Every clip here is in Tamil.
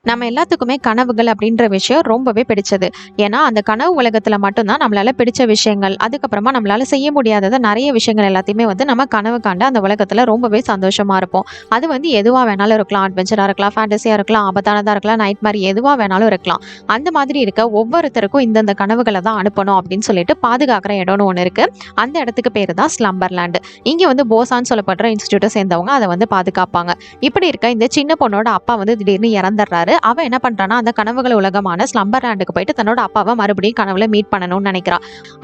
நம்ம எல்லாத்துக்குமே கனவுகள் அப்படின்ற விஷயம் ரொம்பவே பிடிச்சது. ஏன்னா அந்த கனவு உலகத்துல மட்டும்தான் நம்மளால பிடிச்ச விஷயங்கள், அதுக்கப்புறமா நம்மளால செய்ய முடியாதத நிறைய விஷயங்கள் எல்லாத்தையுமே நம்ம கனவு காண்டு அந்த உலகத்துல ரொம்பவே சந்தோஷமா இருப்போம். அது எதுவா வேணாலும் இருக்கலாம். அட்வென்ச்சரா இருக்கலாம், ஃபேண்டஸியா இருக்கலாம், ஆபத்தானதா இருக்கலாம், நைட் மாதிரி எதுவா வேணாலும் இருக்கலாம். அந்த மாதிரி இருக்க ஒவ்வொருத்தருக்கும் இந்தந்த கனவுகளை தான் அனுப்பணும் அப்படின்னு சொல்லிட்டு பாதுகாக்கிற இடம்னு ஒன்று இருக்கு. அந்த இடத்துக்கு பேரு தான் ஸ்லம்பர்லேண்ட். இங்க போசான்னு சொல்லப்படுற இன்ஸ்டியூட்டை சேர்ந்தவங்க அதை பாதுகாப்பாங்க. இப்படி இருக்க இந்த சின்ன பொண்ணோட அப்பா திடீர்னு இறந்துடுறாரு. அவ என்ன பண்றானா அந்த கனவுகள் உலகமான ஸ்லம்பர்லேண்டுக்கு போயிட்டு தன்னோட அப்பாவை மறுபடியும் கனவுல மீட் பண்ணணும்னு நினைக்கிறா.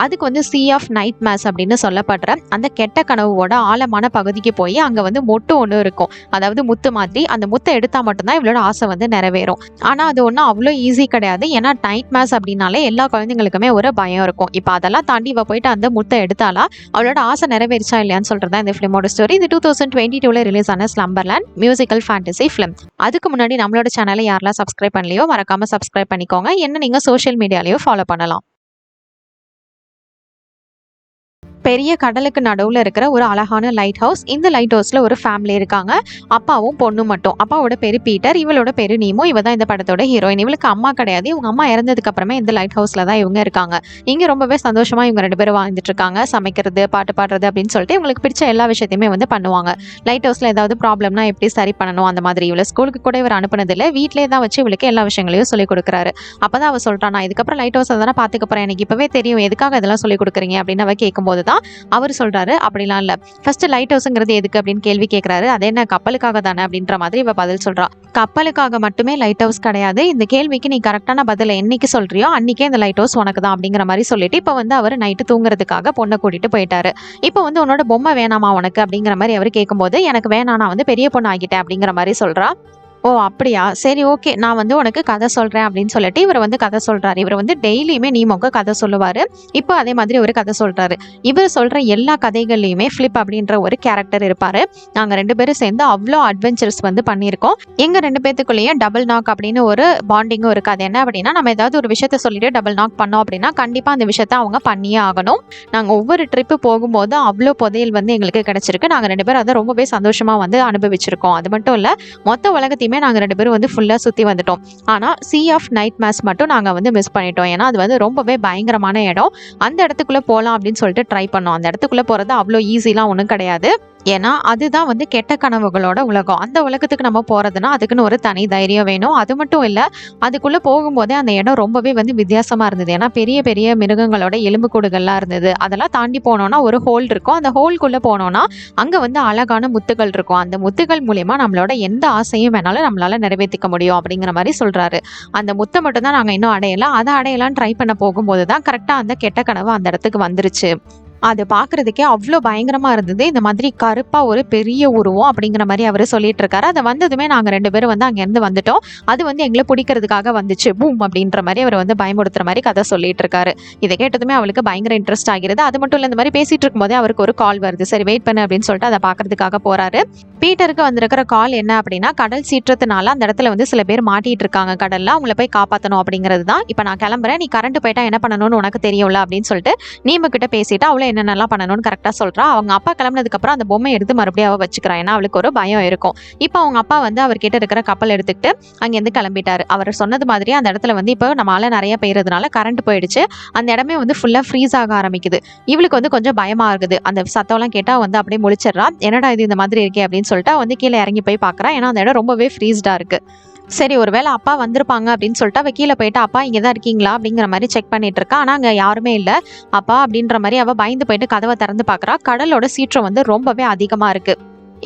அதுக்கு சீ ஆஃப் நைட் மேஸ் அப்படின்னு சொல்லப்படுற அந்த கெட்ட கனவோட ஆழமான பகுதிக்கு போய் அங்க மொட்டு ஒன்று இருக்கும். அதாவது முத்து மாதிரி. அந்த முத்தை எடுத்தா மட்டும்தான் இவளோட ஆசை நிறைவேறும். ஆனா அது ஒன்றும் அவ்வளோ ஈஸி கிடையாது. ஏன்னா நைட் மேஸ் அப்படின்னாலே எல்லா குழந்தைங்களுக்குமே ஒரு பயம் இருக்கும். இப்போ அதெல்லாம் தாண்டி இவ போயிட்டு அந்த முத்தை எடுத்தாலா அவளோட ஆசை நிறைவேறிச்சா இல்லையான்னு சொல்றதா இந்த ஃபிலிமோட ஸ்டோரி. இது 2022 ரிலீஸ் ஆன ஸ்லம்பர்லேண்ட் மியூசிக்கல் ஃபேண்டசி ஃபிலிம். அதுக்கு முன்னாடி நம்மளோட சேனலை யாரெல்லாம் சப்ஸ்கிரைப் பண்ணலையோ மறக்காம சப்ஸ்கிரைப் பண்ணிக்கோங்க. என்ன நீங்க சோஷியல் மீடியாலையும் ஃபாலோ பண்ணலாம். பெரிய கடலுக்கு நடுவில் இருக்கிற ஒரு அழகான லைட் ஹவுஸ். இந்த லைட் ஹவுஸ்ல ஒரு ஃபேமிலி இருக்காங்க. அப்பாவும் பொண்ணும் மட்டும். அப்பாவோட பேரு பீட்டர், இவளோட பேரு நீமோ. இவ தான் இந்த படத்தோட ஹீரோயின். இவளுக்கு அம்மா கிடையாது. இவங்க அம்மா இறந்ததுக்கு அப்புறமே இந்த லைட் ஹவுஸ்ல தான் இவங்க இருக்காங்க. இங்க ரொம்பவே சந்தோஷமா இவங்க 2 பேரும் வாழ்ந்துட்டு இருக்காங்க. சமைக்கிறது, பாட்டு பாடுறது அப்படின்னு சொல்லிட்டு இவங்களுக்கு பிடிச்ச எல்லா விஷயத்தையுமே பண்ணுவாங்க. லைட் ஹவுஸ்ல ஏதாவது ப்ராப்ளம்னா எப்படி சரி பண்ணணும் அந்த மாதிரி. இவளை ஸ்கூலுக்கு கூட இவர் அனுப்புனதில்லை. வீட்டிலே தான் வச்சு இவளுக்கு எல்லா விஷயங்களையும் சொல்லிக் கொடுக்குறாரு. அப்பதான் அவ சொல்றான், நான் இதுக்கப்புறம் லைட் ஹவுஸ் தானே பாத்துக்க போறேன், எனக்கு இப்பவே தெரியும் எதுக்காக இதெல்லாம் சொல்லிக் கொடுக்குறீங்க அப்படின்னு அவ கேட்கும்போது தான் அவர் சொல்றாரு, அப்படிலாம் இல்ல, ஃபர்ஸ்ட் லைட் ஹவுஸ்ங்கிறது எதுக்கு அப்படின்னு கேள்வி கேட்கிறாரு. அது என்ன கப்பலுக்காக தானே அப்படின்ற மாதிரி இவ பதில் சொல்றா. கப்பலுக்காக மட்டுமே லைட் ஹவுஸ் கிடையாது. இந்த கேள்விக்கு நீ கரெக்டான பதில என்னைக்கு சொல்றியோ அன்னைக்கே இந்த லைட் ஹவுஸ் உனக்கு தான் அப்படிங்கிற மாதிரி சொல்லிட்டு இப்ப அவர் நைட்டு தூங்குறதுக்காக பொண்ணை கூட்டிட்டு போயிட்டாரு. இப்போ உன்னோட பொம்மை வேணாமா உனக்கு அப்படிங்கிற மாதிரி அவர் கேட்கும்போது, எனக்கு வேணாம், நான் பெரிய பொண்ணு ஆகிட்டேன் அப்படிங்கிற மாதிரி சொல்றா. ஓ அப்படியா, சரி ஓகே, நான் உனக்கு கதை சொல்றேன் அப்படின்னு சொல்லிட்டு இவர் கதை சொல்றாரு. இவர் டெய்லியுமே நீமோக்கு கதை சொல்லுவாரு. இப்போ அதே மாதிரி ஒரு கதை சொல்றாரு. இவர் சொல்ற எல்லா கதைகள்லயுமே பிலிப் அப்படின்ற ஒரு கேரக்டர் இருப்பாரு. நாங்க 2 பேரும் சேர்ந்து அவ்வளோ அட்வென்ச்சர்ஸ் பண்ணியிருக்கோம். எங்க 2 பேத்துக்குள்ளேயே டபுள் நாக் அப்படின்னு ஒரு பாண்டிங்கும் இருக்கு. அது என்ன அப்படின்னா, நம்ம ஏதாவது ஒரு விஷயத்த சொல்லிட்டு டபுள் நாக் பண்ணோம் அப்படின்னா கண்டிப்பா அந்த விஷயத்த அவங்க பண்ணியே ஆகணும். நாங்க ஒவ்வொரு ட்ரிப்பு போகும்போது அவ்வளோ புதையல் எங்களுக்கு கிடைச்சிருக்கு. நாங்க 2 பேரும் அதை ரொம்பவே சந்தோஷமா அனுபவிச்சிருக்கோம். அது மட்டும் இல்ல, மொத்த உலகத்தையுமே நாங்க 2 பேரும் ஃபுல்லா சுத்தி வந்துட்டோம். ஆனா சீ ஆஃப் நைட் மேஸ் மட்டும் நாங்க மிஸ் பண்ணிட்டோம். ஏன்னா அது ரொம்பவே பயங்கரமான இடம். அந்த இடத்துக்குள்ள போலாம் அப்படின்னு சொல்லிட்டு ட்ரை பண்ணோம். அந்த இடத்துக்குள்ள போறது அவ்வளோ ஈஸிலாம் ஒன்றும் கிடையாது. ஏன்னா அதுதான் கெட்ட கனவுகளோட உலகம். அந்த உலகத்துக்கு நம்ம போறதுன்னா அதுக்குன்னு ஒரு தனி தைரியம் வேணும். அது மட்டும் இல்ல, அதுக்குள்ள போகும்போதே அந்த இடம் ரொம்பவே வித்தியாசமா இருந்தது. ஏன்னா பெரிய பெரிய மிருகங்களோட எலும்புக்கூடுகள்லாம் இருந்தது. அதெல்லாம் தாண்டி போனோம்னா ஒரு ஹோல் இருக்கும். அந்த ஹோல்குள்ள போனோம்னா அங்க அழகான முத்துகள் இருக்கும். அந்த முத்துகள் மூலியமா நம்மளோட எந்த ஆசையும் வேணாலும் நம்மளால நிறைவேற்றிக்க முடியும் அப்படிங்கிற மாதிரி சொல்றாரு. அந்த முத்தை மட்டும் தான் நாங்க இன்னும் அடையலாம். அதை அடையலாம் ட்ரை பண்ண போகும்போது தான் கரெக்டா அந்த கெட்ட கனவு அந்த இடத்துக்கு வந்துருச்சு. அது பாக்குறதுக்கே அவ்வளோ பயங்கரமா இருந்தது. இந்த மாதிரி கருப்பா ஒரு பெரிய உருவம் அப்படிங்கிற மாதிரி அவரு சொல்லிட்டு இருக்காரு. அதை வந்ததுமே நாங்க 2 பேரும் அங்க இருந்து வந்துட்டோம். அது எங்களை பிடிக்கிறதுக்காக வந்துச்சு பூம் அப்படின்ற மாதிரி அவர் பயமுறுத்துற மாதிரி கதை சொல்லிட்டு இருக்காரு. இதை கேட்டதுமே அவளுக்கு பயங்கர இன்ட்ரெஸ்ட் ஆகிறது. அது மட்டும் இல்ல, இந்த மாதிரி பேசிட்டு இருக்கும் போதே அவருக்கு ஒரு கால் வருது. சரி வெயிட் பண்ணு அப்படின்னு சொல்லிட்டு அதை பாக்குறதுக்காக போறாரு. பீட்டருக்கு வந்திருக்கிற கால் என்ன அப்படின்னா, கடல் சீற்றத்தினால அந்த இடத்துல சில பேர் மாட்டிட்டு இருக்காங்க கடல்ல, அவங்கள போய் காப்பாற்றணும் அப்படிங்கிறது தான். இப்ப நான் கிளம்புறேன், நீ கரண்ட் போயிட்டா என்ன பண்ணணும்னு உனக்கு தெரியும்ல அப்படின்னு சொல்லிட்டு நீம கிட்ட பேசிட்டு அவளை என்னென்னலாம் பண்ணணும்னு கரெக்டா சொல்றா. அவங்க அப்பா கிளம்பினதுக்கு அப்புறம் அந்த பொம்மை எடுத்து மறுபடியும் அவ வச்சுக்கிறா. ஏன்னா அவளுக்கு ஒரு பயம் இருக்கும். இப்போ அவங்க அப்பா அவர்கிட்ட இருக்கிற கப்பல் எடுத்துக்கிட்டு அங்கிருந்து கிளம்பிட்டாரு. அவர் சொன்னது மாதிரி அந்த இடத்துல இப்போ நம்மளால நிறைய பெய்யறதுனால கரண்ட் போயிடுச்சு. அந்த இடமே ஃபுல்லா ஃப்ரீஸ் ஆக ஆரம்பிக்குது. இவளுக்கு கொஞ்சம் பயமா இருக்குது. அந்த சத்தம்லாம் கேட்டா அப்படியே முழிச்சிடுறா. என்னடா இது இந்த மாதிரி இருக்கே அப்படின்னு சொல்லிட்டு கீழே இறங்கி போய் பாக்குறா. ஏன்னா அந்த இடம் ரொம்பவே ஃப்ரீஸ்டா இருக்கு. சரி ஒருவேளை அப்பா வந்திருப்பாங்க அப்படின்னு சொல்லிட்டு அவ கீழே போயிட்டு, அப்பா இங்கதான் இருக்கீங்களா அப்படிங்கிற மாதிரி செக் பண்ணிட்டு இருக்கா. ஆனா அங்க யாருமே இல்ல. அப்பா அப்படின்ற மாதிரி அவ பயந்து போயிட்டு கதவை திறந்து பாக்குறா. கடலோட சீற்றம் ரொம்பவே அதிகமா இருக்கு.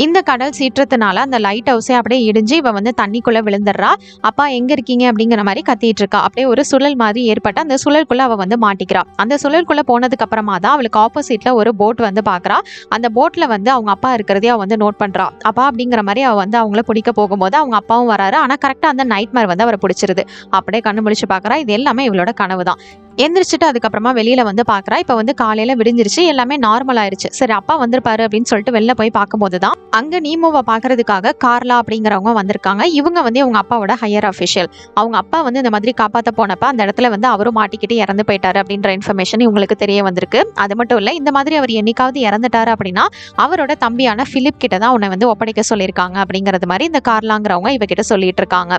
இந்த கடல் சீற்றத்தினால அந்த லைட் ஹவுஸே அப்படியே இடிஞ்சு இவ தண்ணிக்குள்ள விழுந்துடுறா. அப்பா எங்க இருக்கீங்க அப்படிங்கிற மாதிரி கத்திட்டு இருக்கா. அப்படியே ஒரு சுழல் மாதிரி ஏற்பட்டு அந்த சுழலுக்குள்ள அவ மாட்டிக்கிறா. அந்த சுழலுக்குள்ள போனதுக்கு அப்புறமா தான் அவளுக்கு ஆப்போசிட்ல ஒரு போட் பாக்குறா. அந்த போட்ல அவங்க அப்பா இருக்கிறதே அவ நோட் பண்றா. அப்பா அப்படிங்கிற மாதிரி அவ அவங்கள பிடிக்க போகும்போது அவங்க அப்பாவும் வராரு. ஆனா கரெக்டா அந்த நைட் மேர் அவரை பிடிச்சிருது. அப்படியே கண்ணு முழிச்சு பாக்குறா. இது எல்லாமே இவளோட கனவு தான். எந்திரிச்சிட்டு அதுக்கப்புறமா வெளியில பாக்குறா. இப்ப காலையில விடிஞ்சிருச்சு, எல்லாமே நார்மல் ஆயிருச்சு. சரி அப்பா வந்திருப்பாரு அப்படின்னு சொல்லிட்டு வெளில போய் பார்க்கும்போதுதான் அங்க நீமோவை பாக்குறதுக்காக கார்லா அப்படிங்கிறவங்க வந்திருக்காங்க. இவங்க இவங்க அப்பாவோட ஹையர் அபிஷியல். அவங்க அப்பா இந்த மாதிரி காப்பாத்த போனப்ப அந்த இடத்துல அவரும் மாட்டிக்கிட்டு இறந்து போயிட்டாரு அப்படின்ற இன்ஃபர்மேஷன் இவங்களுக்கு தெரிய வந்திருக்கு. அது மட்டும் இல்ல, இந்த மாதிரி அவர் என்னைக்காவது இறந்துட்டாரு அப்படின்னா அவரோட தம்பியான பிலிப் கிட்ட தான் உன்னை ஒப்படைக்க சொல்லியிருக்காங்க அப்படிங்கறது மாதிரி இந்த கார்லாங்கிறவங்க இவகிட்ட சொல்லிட்டு இருக்காங்க.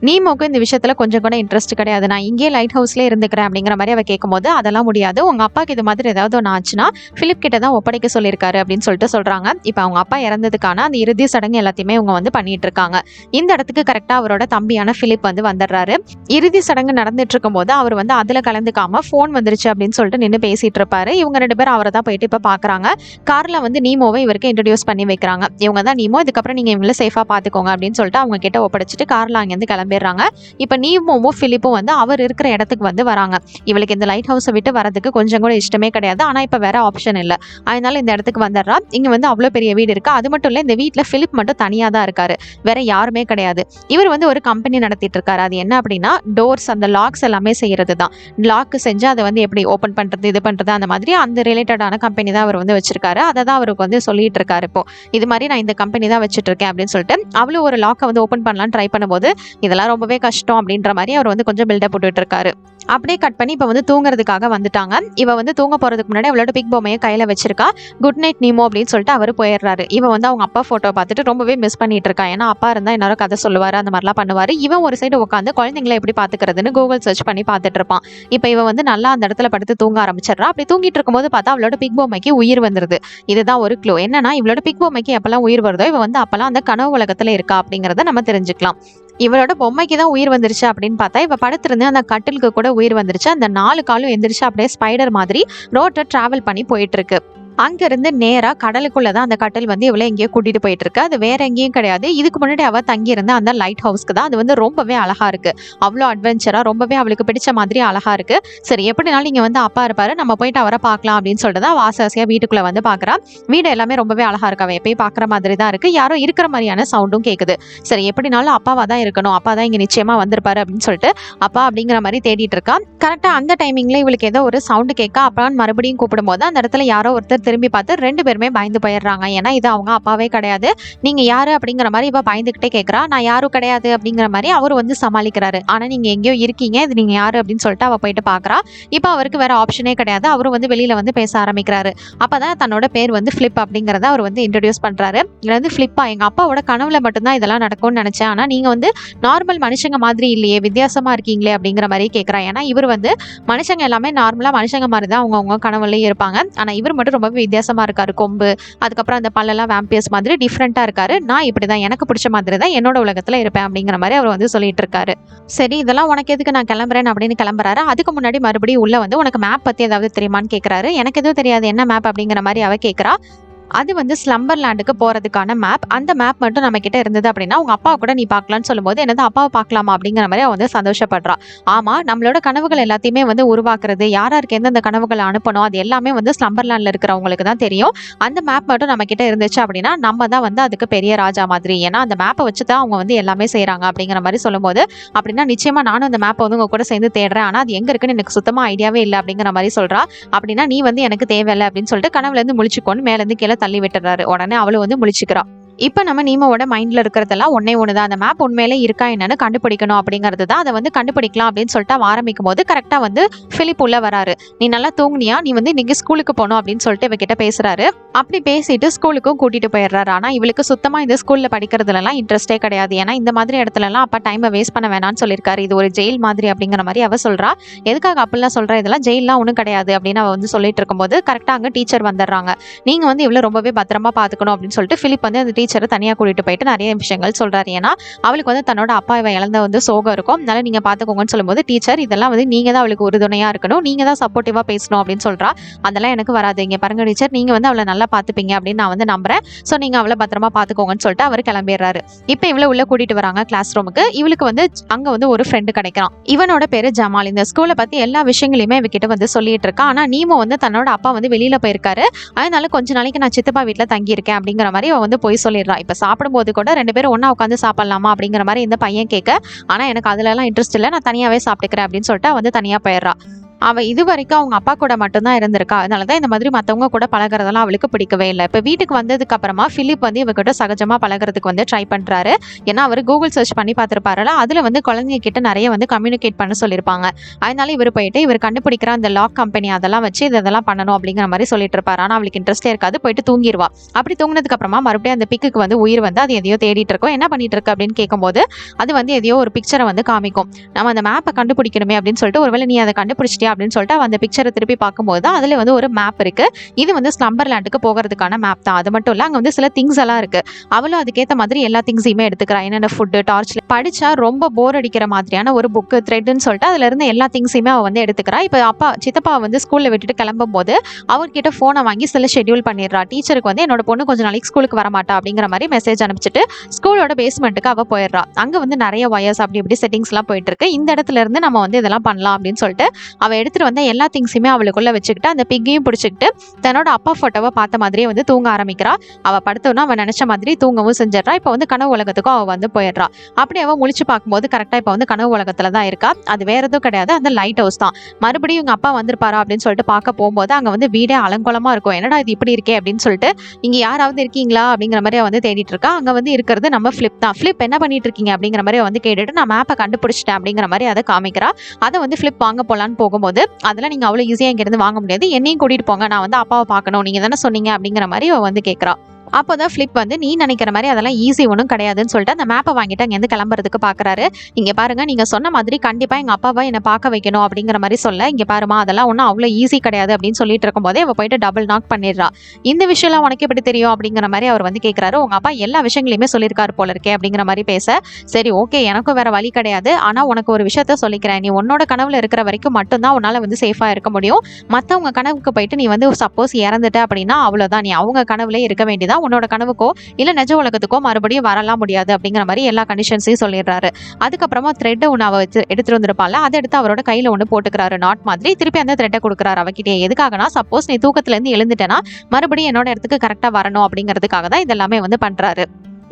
நீமோக்கு இந்த விஷயத்துல கொஞ்சம் கூட இன்ட்ரெஸ்ட் கிடையாது. நான் இங்கேயே லைட் ஹவுஸ்லேயே இருந்துக்கிறேன் அப்படிங்கிற மாதிரி அவ கேட்கும்போது, அதெல்லாம் முடியாது, உங்க அப்பாவுக்கு இது மாதிரி ஏதாவது ஒன்று ஆச்சுன்னா பிலிப் கிட்ட தான் ஒப்படைக்க சொல்லியிருக்காரு அப்படின்னு சொல்லிட்டு சொல்றாங்க. இப்போ அவங்க அப்பா இறந்ததுக்கான அந்த இறுதி சடங்கு எல்லாத்தையுமே இவங்க வந்து பண்ணிட்டு இருக்காங்க. இந்த இடத்துக்கு கரெக்டா அவரோட தம்பியான பிலிப் வந்து வந்துடுறாரு. இறுதி சடங்கு நடந்துட்டு இருக்கும் போது அவர் வந்து அதுல கலந்துக்காம போன் வந்துருச்சு அப்படின்னு சொல்லிட்டு நின்று பேசிட்டு இருப்பாரு. இவங்க 2 பேரும் அவரை தான் போயிட்டு இப்ப பாக்குறாங்க. கார்ல வந்து நீமோவை இவருக்கு இன்ட்ரடியூஸ் பண்ணி வைக்கிறாங்க. இவங்க தான் நீமோ, இதுக்கப்புறம் நீங்க இவங்களை சேஃபா பாத்துக்கோங்க அப்படின்னு சொல்லிட்டு அவங்க கிட்ட ஒப்படைச்சிட்டு கார்ல அங்கிருந்து கிளம்பிடுறாங்க. இப்ப நீமோவும் பிலிப்பும் வந்து அவர் இருக்கிற இடத்துக்கு வந்து வராங்க. இவளுக்கு இந்த லைட் ஹவுஸை விட்டு வரதுக்கு கொஞ்சம் கூட இஷ்டமே கிடையாது. ஆனா இப்ப வேற ஆப்ஷன் இல்ல. அதனால இந்த இடத்துக்கு வந்துடுறா. இங்க வந்து அவ்வளவு பெரிய வீடு இருக்கு. அது மட்டும் இல்ல, இந்த வீட்டுல பிலிப் மட்டும் தனியா தான் இருக்காரு, வேற யாருமே கிடையாது. இவர் வந்து ஒரு கம்பெனி நடத்திட்டு இருக்காரு. அது என்ன அப்படின்னா டோர்ஸ், அந்த லாக்ஸ் எல்லாமே செய்யறது தான். லாக் செஞ்சு அதை வந்து எப்படி ஓபன் பண்றது, இது பண்றது, அந்த மாதிரி அந்த ரிலேட்டடான கம்பெனி தான் அவர் வந்து வச்சிருக்காரு. அதை தான் அவருக்கு வந்து சொல்லிட்டு இருக்காரு. இப்போ இது மாதிரி நான் இந்த கம்பெனி தான் வச்சுட்டு இருக்கேன் அப்படின்னு சொல்லிட்டு அவளும் ஒரு லாக்கை வந்து ஓபன் பண்ணலாம்னு ட்ரை பண்ணும்போது இதெல்லாம் ரொம்பவே கஷ்டம் அப்படின்ற மாதிரி அவர் வந்து கொஞ்சம் பில்டப் போட்டுட்டு இருக்காரு. அப்படியே கட் பண்ணி இப்போ வந்து தூங்குறதுக்காக வந்துட்டாங்க. இவ வந்து தூங்க போறதுக்கு முன்னாடி அவளோட பிக் பொம்மையை கையில வச்சிருக்கா. குட் நைட் நீமோ அப்படின்னு சொல்லிட்டு அவர் போயிடுறாரு. இவ வந்து அவங்க அப்பா போட்டோ பார்த்துட்டு ரொம்பவே மிஸ் பண்ணிட்டு இருக்கா. ஏன்னா அப்பா இருந்தா இன்னொரு கதை சொல்லுவாரு, அந்த மாதிரிலாம் பண்ணுவாரு. இவன் ஒரு சைடு உட்காந்து குழந்தைங்களை எப்படி பாத்துக்கிறதுன்னு கூகுள் சர்ச் பண்ணி பார்த்துட்டு இருப்பான். இப்போ இவ வந்து நல்லா அந்த இடத்துல படுத்து தூங்க ஆரம்பிச்சிடறா. அப்படி தூங்கிட்டு இருக்கும்போது பார்த்தா அவளோட பிக் பொம்மைக்கு உயிர் வந்துருது. இதுதான் ஒரு க்ளூ. என்னன்னா இவளோட பிக் பொம்மைக்கு எப்பெல்லாம் உயிர் வருதோ இவ வந்து அப்பெல்லாம் அந்த கனவு உலகத்துல இருக்கா அப்படிங்கறத நம்ம தெரிஞ்சுக்கலாம். இவளோட பொம்மைக்கு தான் உயிர் வந்துருச்சு அப்படின்னு பார்த்தா இவ படுத்திருந்து அந்த கட்டிலுக்கு கூட உயிர் வந்துருச்சு. அந்த 4 காலும் எந்திரிச்சு அப்படியே ஸ்பைடர் மாதிரி ரோட்டை டிராவல் பண்ணி போயிட்டு இருக்கு. அங்கிருந்து நேரா கடலுக்குள்ளதான் அந்த கட்டில் வந்து இவளை எங்கேயோ கூட்டிட்டு போயிட்டு இருக்கு. அது வேற எங்கேயும் கிடையாது, இதுக்கு முன்னாடி அவ தங்கி இருந்த அந்த லைட் ஹவுஸ்க்கு தான். அது வந்து ரொம்பவே அழகா இருக்கு. அவ்வளோ அட்வென்ச்சரா, ரொம்பவே அவளுக்கு பிடிச்ச மாதிரி அழகா இருக்கு. சரி, எப்படினாலும் இங்க வந்து அப்பா இருப்பாரு, நம்ம போயிட்டு அவரை பார்க்கலாம் அப்படின்னு சொல்லிட்டு தான் வாசாசியா வீட்டுக்குள்ள வந்து பாக்குறா. வீடு எல்லாமே ரொம்பவே அழகா இருக்கு. அவ எப்பயும் பாக்குற மாதிரி தான் இருக்கு. யாரோ இருக்கிற மாதிரியான சவுண்டும் கேக்குது. சரி, எப்படினாலும் அப்பாவா தான் இருக்கணும், அப்பா தான் இங்க நிச்சயமா வந்திருப்பாரு அப்படின்னு சொல்லிட்டு அப்பா அப்படிங்கிற மாதிரி தேடிட்டு இருக்கா. கரெக்டா அந்த டைமிங்ல இவளுக்கு ஏதோ ஒரு சவுண்டு கேட்க அப்பான்னு மறுபடியும் கூப்பிடும் போது அந்த இடத்துல யாரோ ஒருத்தர் திரும்பி பார்த்து 2 பேருமே பயந்து போயிடுறாங்க. ஏன்னா இது அவங்க அப்பாவே கிடையாது. நீங்க யாரு அப்படிங்கிற மாதிரி இவ பயந்துகிட்டே கேட்கறா. நான் யாரும் கிடையாது அப்படிங்கிற மாதிரி அவரு வந்து சமாளிக்கிறாரு. ஆனா நீங்க எங்கேயோ இருக்கீங்க, இது நீங்க யாரு அப்படின்னு சொல்லிட்டு அவ போயிட்டு பாக்குறா. இப்ப அவருக்கு வேற ஆப்ஷனே கிடையாது. அவரும் வந்து வெளியில வந்து பேச ஆரம்பிக்கிறாரு. அப்பதான் தன்னோட பேர் வந்து பிலிப் அப்படிங்கறத அவர் வந்து இன்ட்ரோடியூஸ் பண்றாரு. இதுல வந்து பிலிப்பா, எங்க அப்பாவோட கனவுல மட்டும்தான் இதெல்லாம் நடக்கும்னு நினைச்சேன், ஆனா நீங்க வந்து நார்மல் மனுஷங்க மாதிரி இல்லையே, வித்தியாசமா இருக்கீங்களே அப்படிங்கிற மாதிரி கேட்கறா. ஏன்னா இவர் வந்து மனுஷங்க எல்லாமே நார்மலா மனுஷங்க மாதிரி தான் அவங்க கனவுலயே இருப்பாங்க. ஆனா இவர் மட்டும் ரொம்ப வித்தியாசமா இருக்காரு. கொம்பு, அதுக்கப்புறம் அந்த பல்லெல்லாம் வேம்பியர்ஸ் மாதிரி டிஃப்ரெண்டா இருக்காரு. நான் இப்படிதான், எனக்கு பிடிச்ச மாதிரி தான் என்னோட உலகத்துல இருப்பேன் அப்படிங்கிற மாதிரி அவர் வந்து சொல்லிட்டு இருக்காரு. சரி, இதெல்லாம் உனக்கு எதுக்கு, நான் கிளம்புறேன் அப்படின்னு கிளம்புறாரு. அதுக்கு முன்னாடி மறுபடியும் உள்ள வந்து உனக்கு மேப் பத்தி ஏதாவது தெரியுமான்னு கேட்கறாரு. எனக்கு எதுவும் தெரியாது, என்ன மேப் அப்படிங்கிற மாதிரி அவ கேட்கறா. அது வந்து ஸ்லம்பர்லாண்டுக்கு போறதுக்கான மேப். அந்த மேப் மட்டும் நம்ம கிட்ட இருந்தது அப்படின்னா உங்க அப்பா கூட நீ பார்க்கலாம்னு சொல்லும்போது என்னது அப்பாவை பார்க்கலாமா அப்படிங்கிற மாதிரி அவ வந்து சந்தோஷப்படுறா. ஆமா, நம்மளோட கனவுகள் எல்லாத்தையுமே வந்து உருவாக்குறது, யாருக்கு எந்தெந்த கனவுகளை அனுப்பணும், அது எல்லாமே வந்து ஸ்லம்பர்லாண்ட்ல இருக்கிறவங்களுக்கு தான் தெரியும். அந்த மேப் மட்டும் நம்ம கிட்ட இருந்துச்சு அப்படின்னா நம்ம தான் வந்து அதுக்கு பெரிய ராஜா மாதிரி. ஏன்னா அந்த மேப்பை வச்சு தான் அவங்க வந்து எல்லாமே செய்யறாங்க அப்படிங்கிற மாதிரி சொல்லும்போது, அப்படின்னா நிச்சயமா நானும் அந்த மேப்பை வந்து உங்க கூட சேர்ந்து தேடுறேன், ஆனா அது எங்க இருக்குன்னு எனக்கு சுத்தமா ஐடியாவே இல்லை அப்படிங்கிற மாதிரி சொல்றா. அப்படின்னா நீ வந்து எனக்கு தேவையில்லை அப்படின்னு சொல்லிட்டு கனவுல இருந்து முழிச்சுக்கொண்டு மேல இருந்து கீழே தள்ளி விட்டுறாரு. உடனே அவளும் வந்து முழிச்சுக்கிறா. இப்ப நம்ம நீமோட மைண்ட்ல இருக்கிறதெல்லாம் ஒன்னே ஒண்ணுதான், அந்த மேப் உண்மையிலே இருக்கா என்னன்னு கண்டுபிடிக்கணும் அப்படிங்கிறது தான். அதை வந்து கண்டுபிடிக்கலாம் அப்படின்னு சொல்லிட்டு ஆரம்பிக்கும் போது கரெக்டா வந்து பிலிப் உள்ள வராரு. நீ நல்லா தூங்குனியா, நீ வந்து இன்னைக்கு ஸ்கூலுக்கு போகணும் அப்படின்னு சொல்லிட்டு இவகிட்ட பேசுறாரு. அப்படி பேசிட்டு ஸ்கூலுக்கும் கூட்டிட்டு போயிடுறாரு. ஆனா இவளுக்கு சுத்தமா இந்த ஸ்கூல்ல படிக்கிறதுல எல்லாம் இன்ட்ரெஸ்டே கிடையாது. ஏன்னா இந்த மாதிரி இடத்துல எல்லாம் அப்பா டைமை வேஸ்ட் பண்ண வேணாம்னு சொல்லியிருக்காரு, இது ஒரு ஜெயில் மாதிரி அப்படிங்கிற மாதிரி அவ சொல்றா. எதுக்காக அப்படிலாம் சொல்ற, இதெல்லாம் ஜெயிலாம் ஒன்றும் கிடையாது அப்படின்னு அவ வந்து சொல்லிட்டு இருக்கும்போது கரெக்டா அங்க டீச்சர் வந்துடுறாங்க. நீங்க வந்து இவ்வளவு ரொம்பவே பத்திரமா பாத்துக்கணும் அப்படின்னு சொல்லிட்டு பிலிப் வந்து அந்த டீச்சரை தனியா கூட்டிட்டு போயிட்டு நிறைய விஷயங்கள் சொல்றாரு. ஏன்னா அவளுக்கு வந்து தன்னோட அப்பா இவ இழந்த வந்து சோகம் இருக்கும், அதனால நீங்க பாத்துக்கோங்கன்னு சொல்லும்போது டீச்சர் இதெல்லாம் வந்து நீங்க தான் அவளுக்கு உறுதுணையா இருக்கணும், நீங்க தான் சப்போர்ட்டிவா பேசணும் அப்படின்னு சொல்றா. அதெல்லாம் எனக்கு வராது, இங்க பாருங்க டீச்சர், நீங்க வந்து அவளை நல்லா பாத்துப்பீங்க அப்படின்னு நான் வந்து நம்புறேன், சோ நீங்க அவளை பத்திரமா பாத்துக்கோங்கன்னு சொல்லிட்டு அவர் கிளம்பிடுறாரு. இப்ப இவளை உள்ள கூட்டிட்டு வராங்க கிளாஸ் ரூமுக்கு. இவளுக்கு வந்து அங்க வந்து ஒரு ஃப்ரெண்டு கிடைக்கிறான். இவனோட பேரு ஜமால். இந்த ஸ்கூலை பத்தி எல்லா விஷயங்களையுமே இவகிட்ட வந்து சொல்லிட்டு இருக்கா. ஆனா நீமோ வந்து தன்னோட அப்பா வந்து வெளியில போயிருக்காரு, அதனால கொஞ்ச நாளைக்கு நான் சித்தப்பா வீட்டுல தங்கி இருக்கேன் அப்படிங்கிற மாதிரி அவ வந்து போய் சொல்லிடுறா. இப்ப சாப்பிடும்போது கூட 2 பேரும் ஒண்ணா உட்காந்து சாப்பிடலாமா அப்படிங்கிற மாதிரி இந்த பையன் கேட்க, ஆனா எனக்கு அதுல எல்லாம் இன்ட்ரெஸ்ட் இல்லை, நான் தனியாவே சாப்பிட்டுக்கிறேன் அப்படின்னு சொல்லிட்டு வந்து தனியா போயிடுறா. அவ இதுவரைக்கும் அவங்க அப்பா கூட மட்டும் தான் இருந்திருக்கா. அதனால தான் இந்த மாதிரி மத்தவங்க கூட பழகுறதெல்லாம் அவளுக்கு பிடிக்கவே இல்ல. இப்ப வீட்டுக்கு வந்ததுக்கு அப்புறமா பிலிப் வந்து இவகிட்ட சகஜமா பழகுறதுக்கு வந்து ட்ரை பண்றாரு. ஏன்னா அவரு கூகுள் சர்ச் பண்ணி பார்த்திருப்பாருல, அதுல வந்து குழந்தைங்க கிட்ட நிறைய வந்து கம்யூனிகேட் பண்ண சொல்லியிருப்பாங்க. அதனால இவர் போயிட்டு இவர் கண்டுபிடிக்கிற அந்த லாக் கம்பெனி அதெல்லாம் வச்சு இதெல்லாம் பண்ணணும் அப்படிங்கிற மாதிரி சொல்லிட்டு இருப்பாரு. ஆனா அவளுக்கு இன்ட்ரெஸ்டே இருக்காது. போயிட்டு தூங்கிடுவா. அப்படி தூங்கினதுக்கு அப்புறமா மறுபடியும் அந்த பிக்குக்கு வந்து உயிர் வந்து அது எதையோ தேடிட்டு இருக்கும். என்ன பண்ணிட்டு இருக்கு அப்படின்னு கேட்கும்போது அது வந்து எதையோ ஒரு பிக்சரை வந்து காமிக்கும். நம்ம அந்த மேப்பை கண்டுபிடிக்கணுமே அப்படின்னு சொல்லிட்டு, ஒருவேளை நீ அதை கண்டுபிடிச்சிட்டியா அப்படின்னு சொல்லிட்டு அந்த பிக்சரை திருப்பி பார்க்கும்போது அதுல வந்து ஒரு மேப் இருக்கு. இது வந்து ஸ்லம்பர்லேண்டுக்கு போகிறதுக்கான மேப் தான். அது மட்டும் இல்ல, அங்க வந்து சில திங்ஸ் எல்லாம் இருக்கு. அவளும் அதுக்கேற்ற மாதிரி எல்லா திங்ஸையுமே எடுத்துக்கிறா. என்னென்ன ஃபுட்டு, டார்ச், படிச்சா ரொம்ப போர் அடிக்கிற மாதிரியான ஒரு புக்கு, த்ரெட்னு சொல்லிட்டு அதுல இருந்து எல்லா திங்ஸையுமே அவ வந்து எடுத்துக்கிறா. இப்போ சித்தப்பா வந்து ஸ்கூல்ல விட்டுட்டு கிளம்பும் போது அவர்கிட்ட போனை வாங்கி சில ஷெட்யூல் பண்ணிடுறா. டீச்சருக்கு வந்து என்னோட பொண்ணு கொஞ்ச நாளைக்கு ஸ்கூலுக்கு வர மாட்டா அப்படிங்கிற மாதிரி மெசேஜ் அனுப்பிச்சிட்டு ஸ்கூலோட பேஸ்மெண்ட்டுக்கு அவ போயிடுறா. அங்க வந்து நிறைய வயர்ஸ் அப்படி இப்படி செட்டிங்ஸ் எல்லாம் போயிட்டு இருக்கு. இந்த இடத்துல இருந்து நம்ம வந்து இதெல்லாம் பண்ணலாம் அப்படின்னு சொல்லிட்டு அவ எடுத்துட்டு வந்த எல்லா திங்ஸுமே அவளுக்குள்ள வச்சுக்கிட்டு அந்த பிக்கையும் பிடிச்சிக்கிட்டு தன்னோட அப்பா போட்டோவை பார்த்த மாதிரியே வந்து தூங்க ஆரம்பிக்கிறா. அவ படுத்தோன்னா அவ நினைச்ச மாதிரி தூங்கவும் செஞ்சிடறா. இப்ப வந்து கனவு உலகத்துக்கும் அவ வந்து போயிடுறா. அப்படி அவ முழிச்சு பார்க்கும்போது கரெக்டா இப்ப வந்து கனவு உலகத்துல தான் இருக்கா. அது வேற எதுவும் கிடையாது, அந்த லைட் ஹவுஸ் தான். மறுபடியும் இவங்க அப்பா வந்திருப்பாரா அப்படின்னு சொல்லிட்டு பார்க்க போகும்போது அங்க வந்து வீடே அலங்கோலமா இருக்கும். என்னடா இது இப்படி இருக்கே அப்படின்னு சொல்லிட்டு, இங்க யாராவது இருக்கீங்களா அப்படிங்கிற மாதிரி அவ வந்து தேடிட்டு இருக்கா. அங்க வந்து இருக்கிறது நம்ம பிலிப் தான். பிலிப் என்ன பண்ணிட்டு இருக்கீங்க அப்படிங்கிற மாதிரி வந்து கேட்டுட்டு, நான் மேப்பை கண்டுபிடிச்சிட்டேன் அப்படிங்கிற மாதிரி அதை காமிக்கிறா. அதை வந்து பிலிப் வாங்க போலான்னு போகும்போது, அதெல்லாம் நீங்க அவ்வளவு ஈஸியா இங்க இருந்து வாங்க முடியாது, என்னையும் கூட்டிட்டு போங்க, நான் வந்து அப்பாவை பார்க்கணும், நீங்க தானே சொன்னீங்க அப்படிங்கிற மாதிரி அவ வந்து கேட்கறா. அப்போதான் பிலிப் வந்து நீ நினைக்கிற மாதிரி அதெல்லாம் ஈஸி ஒன்றும் கிடையாதுன்னு சொல்லிட்டு அந்த மேப்பை வாங்கிட்டு அங்கேருந்து கிளம்புறதுக்கு பார்க்குறாரு. இங்கே பாருங்க, நீங்கள் சொன்ன மாதிரி கண்டிப்பாக எங்கள் அப்பாவை என்னை பார்க்க வைக்கணும் அப்படிங்கிற மாதிரி சொல்ல, இங்கே பாருமா அதெல்லாம் ஒன்றும் அவ்வளோ ஈஸி கிடையாது அப்படின்னு சொல்லிட்டு இருக்கும்போதே அவள் போயிட்டு டபுள் நாக் பண்ணிடுறா. இந்த விஷயம்லாம் உனக்கு எப்படி தெரியும் அப்படிங்கிற மாதிரி அவர் வந்து கேட்குறாரு. உங்கள் அப்பா எல்லா விஷயங்களையுமே சொல்லியிருக்காரு போல இருக்கே அப்படிங்கிற மாதிரி பேச, சரி ஓகே எனக்கும் வேற வழி கிடையாது, ஆனால் உனக்கு ஒரு விஷயத்த சொல்லிக்கிறேன், நீ உன்னோட கனவுல இருக்கிற வரைக்கும் மட்டும்தான் உன்னால் வந்து சேஃபாக இருக்க முடியும். மற்றவங்க கனவுக்கு போயிட்டு நீ வந்து சப்போஸ் இறந்துட்ட அப்படின்னா அவ்வளோதான், நீ அவங்க கனவுல இருக்க வேண்டியதான், உன்னோட கனவுக்கோ இல்ல நிஜ உலகத்துக்கோ மறுபடியும் வரலாம் முடியாது அப்படிங்கிற மாதிரி எல்லா கண்டிஷன்ஸையும் சொல்லிடுறாரு. அதுக்கப்புறமா த்ரெட் ஒன்று அவ எடுத்துட்டு வந்திருப்பாள், அதை எடுத்து அவரோட கையில ஒன்று போட்டுக்கிறாரு நாட் மாதிரி. திருப்பி அந்த த்ரெட்டை கொடுக்குறாரு அவகிட்டே. எதுக்காகனா சப்போஸ் நீ தூக்கத்துல இருந்து எழுந்துட்டேன்னா மறுபடியும் என்னோட இடத்துக்கு கரெக்டா வரணும் அப்படிங்கிறதுக்காக தான் இதெல்லாமே வந்து பண்றாரு.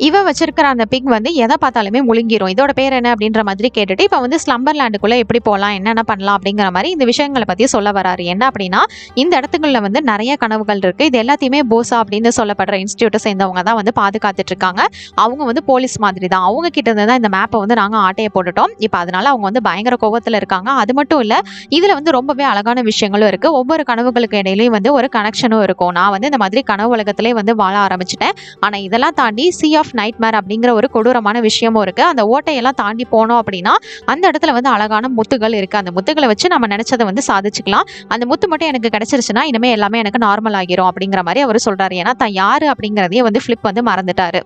இவ வச்சிருக்கிற அந்த பிக் வந்து எதை பார்த்தாலுமே முழுங்கிரும். இதோட பேர் என்ன அப்படின்ற மாதிரி கேட்டுட்டு இப்ப வந்து ஸ்லம்பர்லேண்டுக்குள்ள எப்படி போகலாம், என்னென்ன பண்ணலாம் அப்படிங்கிற மாதிரி இந்த விஷயங்களை பத்தி சொல்ல வராரு. என்ன அப்படின்னா, இந்த இடத்துக்குள்ள வந்து நிறைய கனவுகள் இருக்கு. இது எல்லாத்தையுமே போசா அப்படின்னு சொல்லப்படுற இன்ஸ்டியூட்டை சேர்ந்தவங்க தான் வந்து பாதுகாத்துட்டு இருக்காங்க. அவங்க வந்து போலீஸ் மாதிரி தான். அவங்க கிட்ட இருந்து தான் இந்த மேப்பை வந்து நாங்க ஆட்டையை போட்டுட்டோம். இப்ப அதனால அவங்க வந்து பயங்கர கோபத்துல இருக்காங்க. அது மட்டும் இல்ல, இதுல வந்து ரொம்பவே அழகான விஷயங்களும் இருக்கு. ஒவ்வொரு கனவுகளுக்கு இடையிலயும் வந்து ஒரு கனெக்ஷனும் இருக்கும். நான் வந்து இந்த மாதிரி கனவு உலகத்திலே வந்து வாழ ஆரம்பிச்சிட்டேன். ஆனா இதெல்லாம் தாண்டி சி ஆஃப் நைட்மேர் அப்படிங்கிற ஒரு கொடூரமான விஷயமும் இருக்கு. அந்த ஓட்டையெல்லாம் தாண்டி போனோம் அப்படின்னா அந்த இடத்துல வந்து அழகான முத்துகள் இருக்கு. அந்த முத்துகளை வச்சு நம்ம நினைச்சதை வந்து சாதிச்சுக்கலாம். அந்த முத்து மட்டும் எனக்கு கிடைச்சிருச்சுன்னா இனிமே எல்லாமே எனக்கு நார்மல் ஆகிரும் அப்படிங்கிற மாதிரி அவர் சொல்றாரு. ஏன்னா தான் யாரு அப்படிங்கிறதையே வந்து பிலிப் வந்து மறந்துட்டாரு.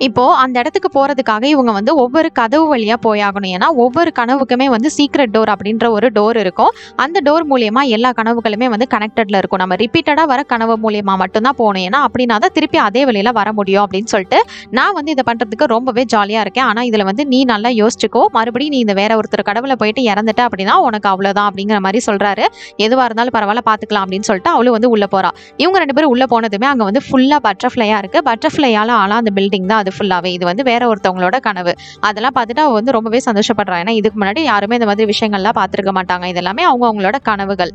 இப்போ அந்த இடத்துக்கு போறதுக்காக இவங்க வந்து ஒவ்வொரு கதவு வழியா போயாகணும். ஏன்னா ஒவ்வொரு கனவுக்குமே வந்து சீக்ரெட் டோர் அப்படின்ற ஒரு டோர் இருக்கும். அந்த டோர் மூலியமா எல்லா கனவுகளுமே வந்து கனெக்டட்ல இருக்கும். நம்ம ரிப்பீட்டடா வர கனவு மூலியமா மட்டும்தான் போகணும். ஏன்னா அப்படின்னா தான் திருப்பி அதே வழியில வர முடியும் அப்படின்னு சொல்லிட்டு, நான் வந்து இதை பண்றதுக்கு ரொம்பவே ஜாலியா இருக்கேன். ஆனா இதுல வந்து நீ நல்லா யோசிச்சுக்கோ, மறுபடியும் நீ இந்த வேற ஒருத்தர் கடவுள போயிட்டு இறந்துட்ட அப்படின்னா உனக்கு அவ்வளவுதான் அப்படிங்கிற மாதிரி சொல்றாரு. எதுவா இருந்தாலும் பரவாயில்ல பாத்துக்கலாம் அப்படின்னு சொல்லிட்டு அவளும் வந்து உள்ள போறா. இவங்க ரெண்டு பேரும் உள்ள போனதுமே அங்க வந்து ஃபுல்லா பட்டர்ஃபிளையா இருக்கு. பட்டர்ஃபிளையால ஆனா அந்த பில்டிங் தான் ஃபுல்லாவே. இது வந்து வேற ஒருத்தவங்களோட கனவு. அதெல்லாம் பார்த்துட்டு அவ வந்து ரொம்பவே சந்தோஷப்படுறா. ஏன்னா இதுக்கு முன்னாடி யாருமே இந்த மாதிரி விஷயங்கள்லாம் பார்த்திருக்க மாட்டாங்க. இதெல்லாமே அவங்களோட கனவுகள்.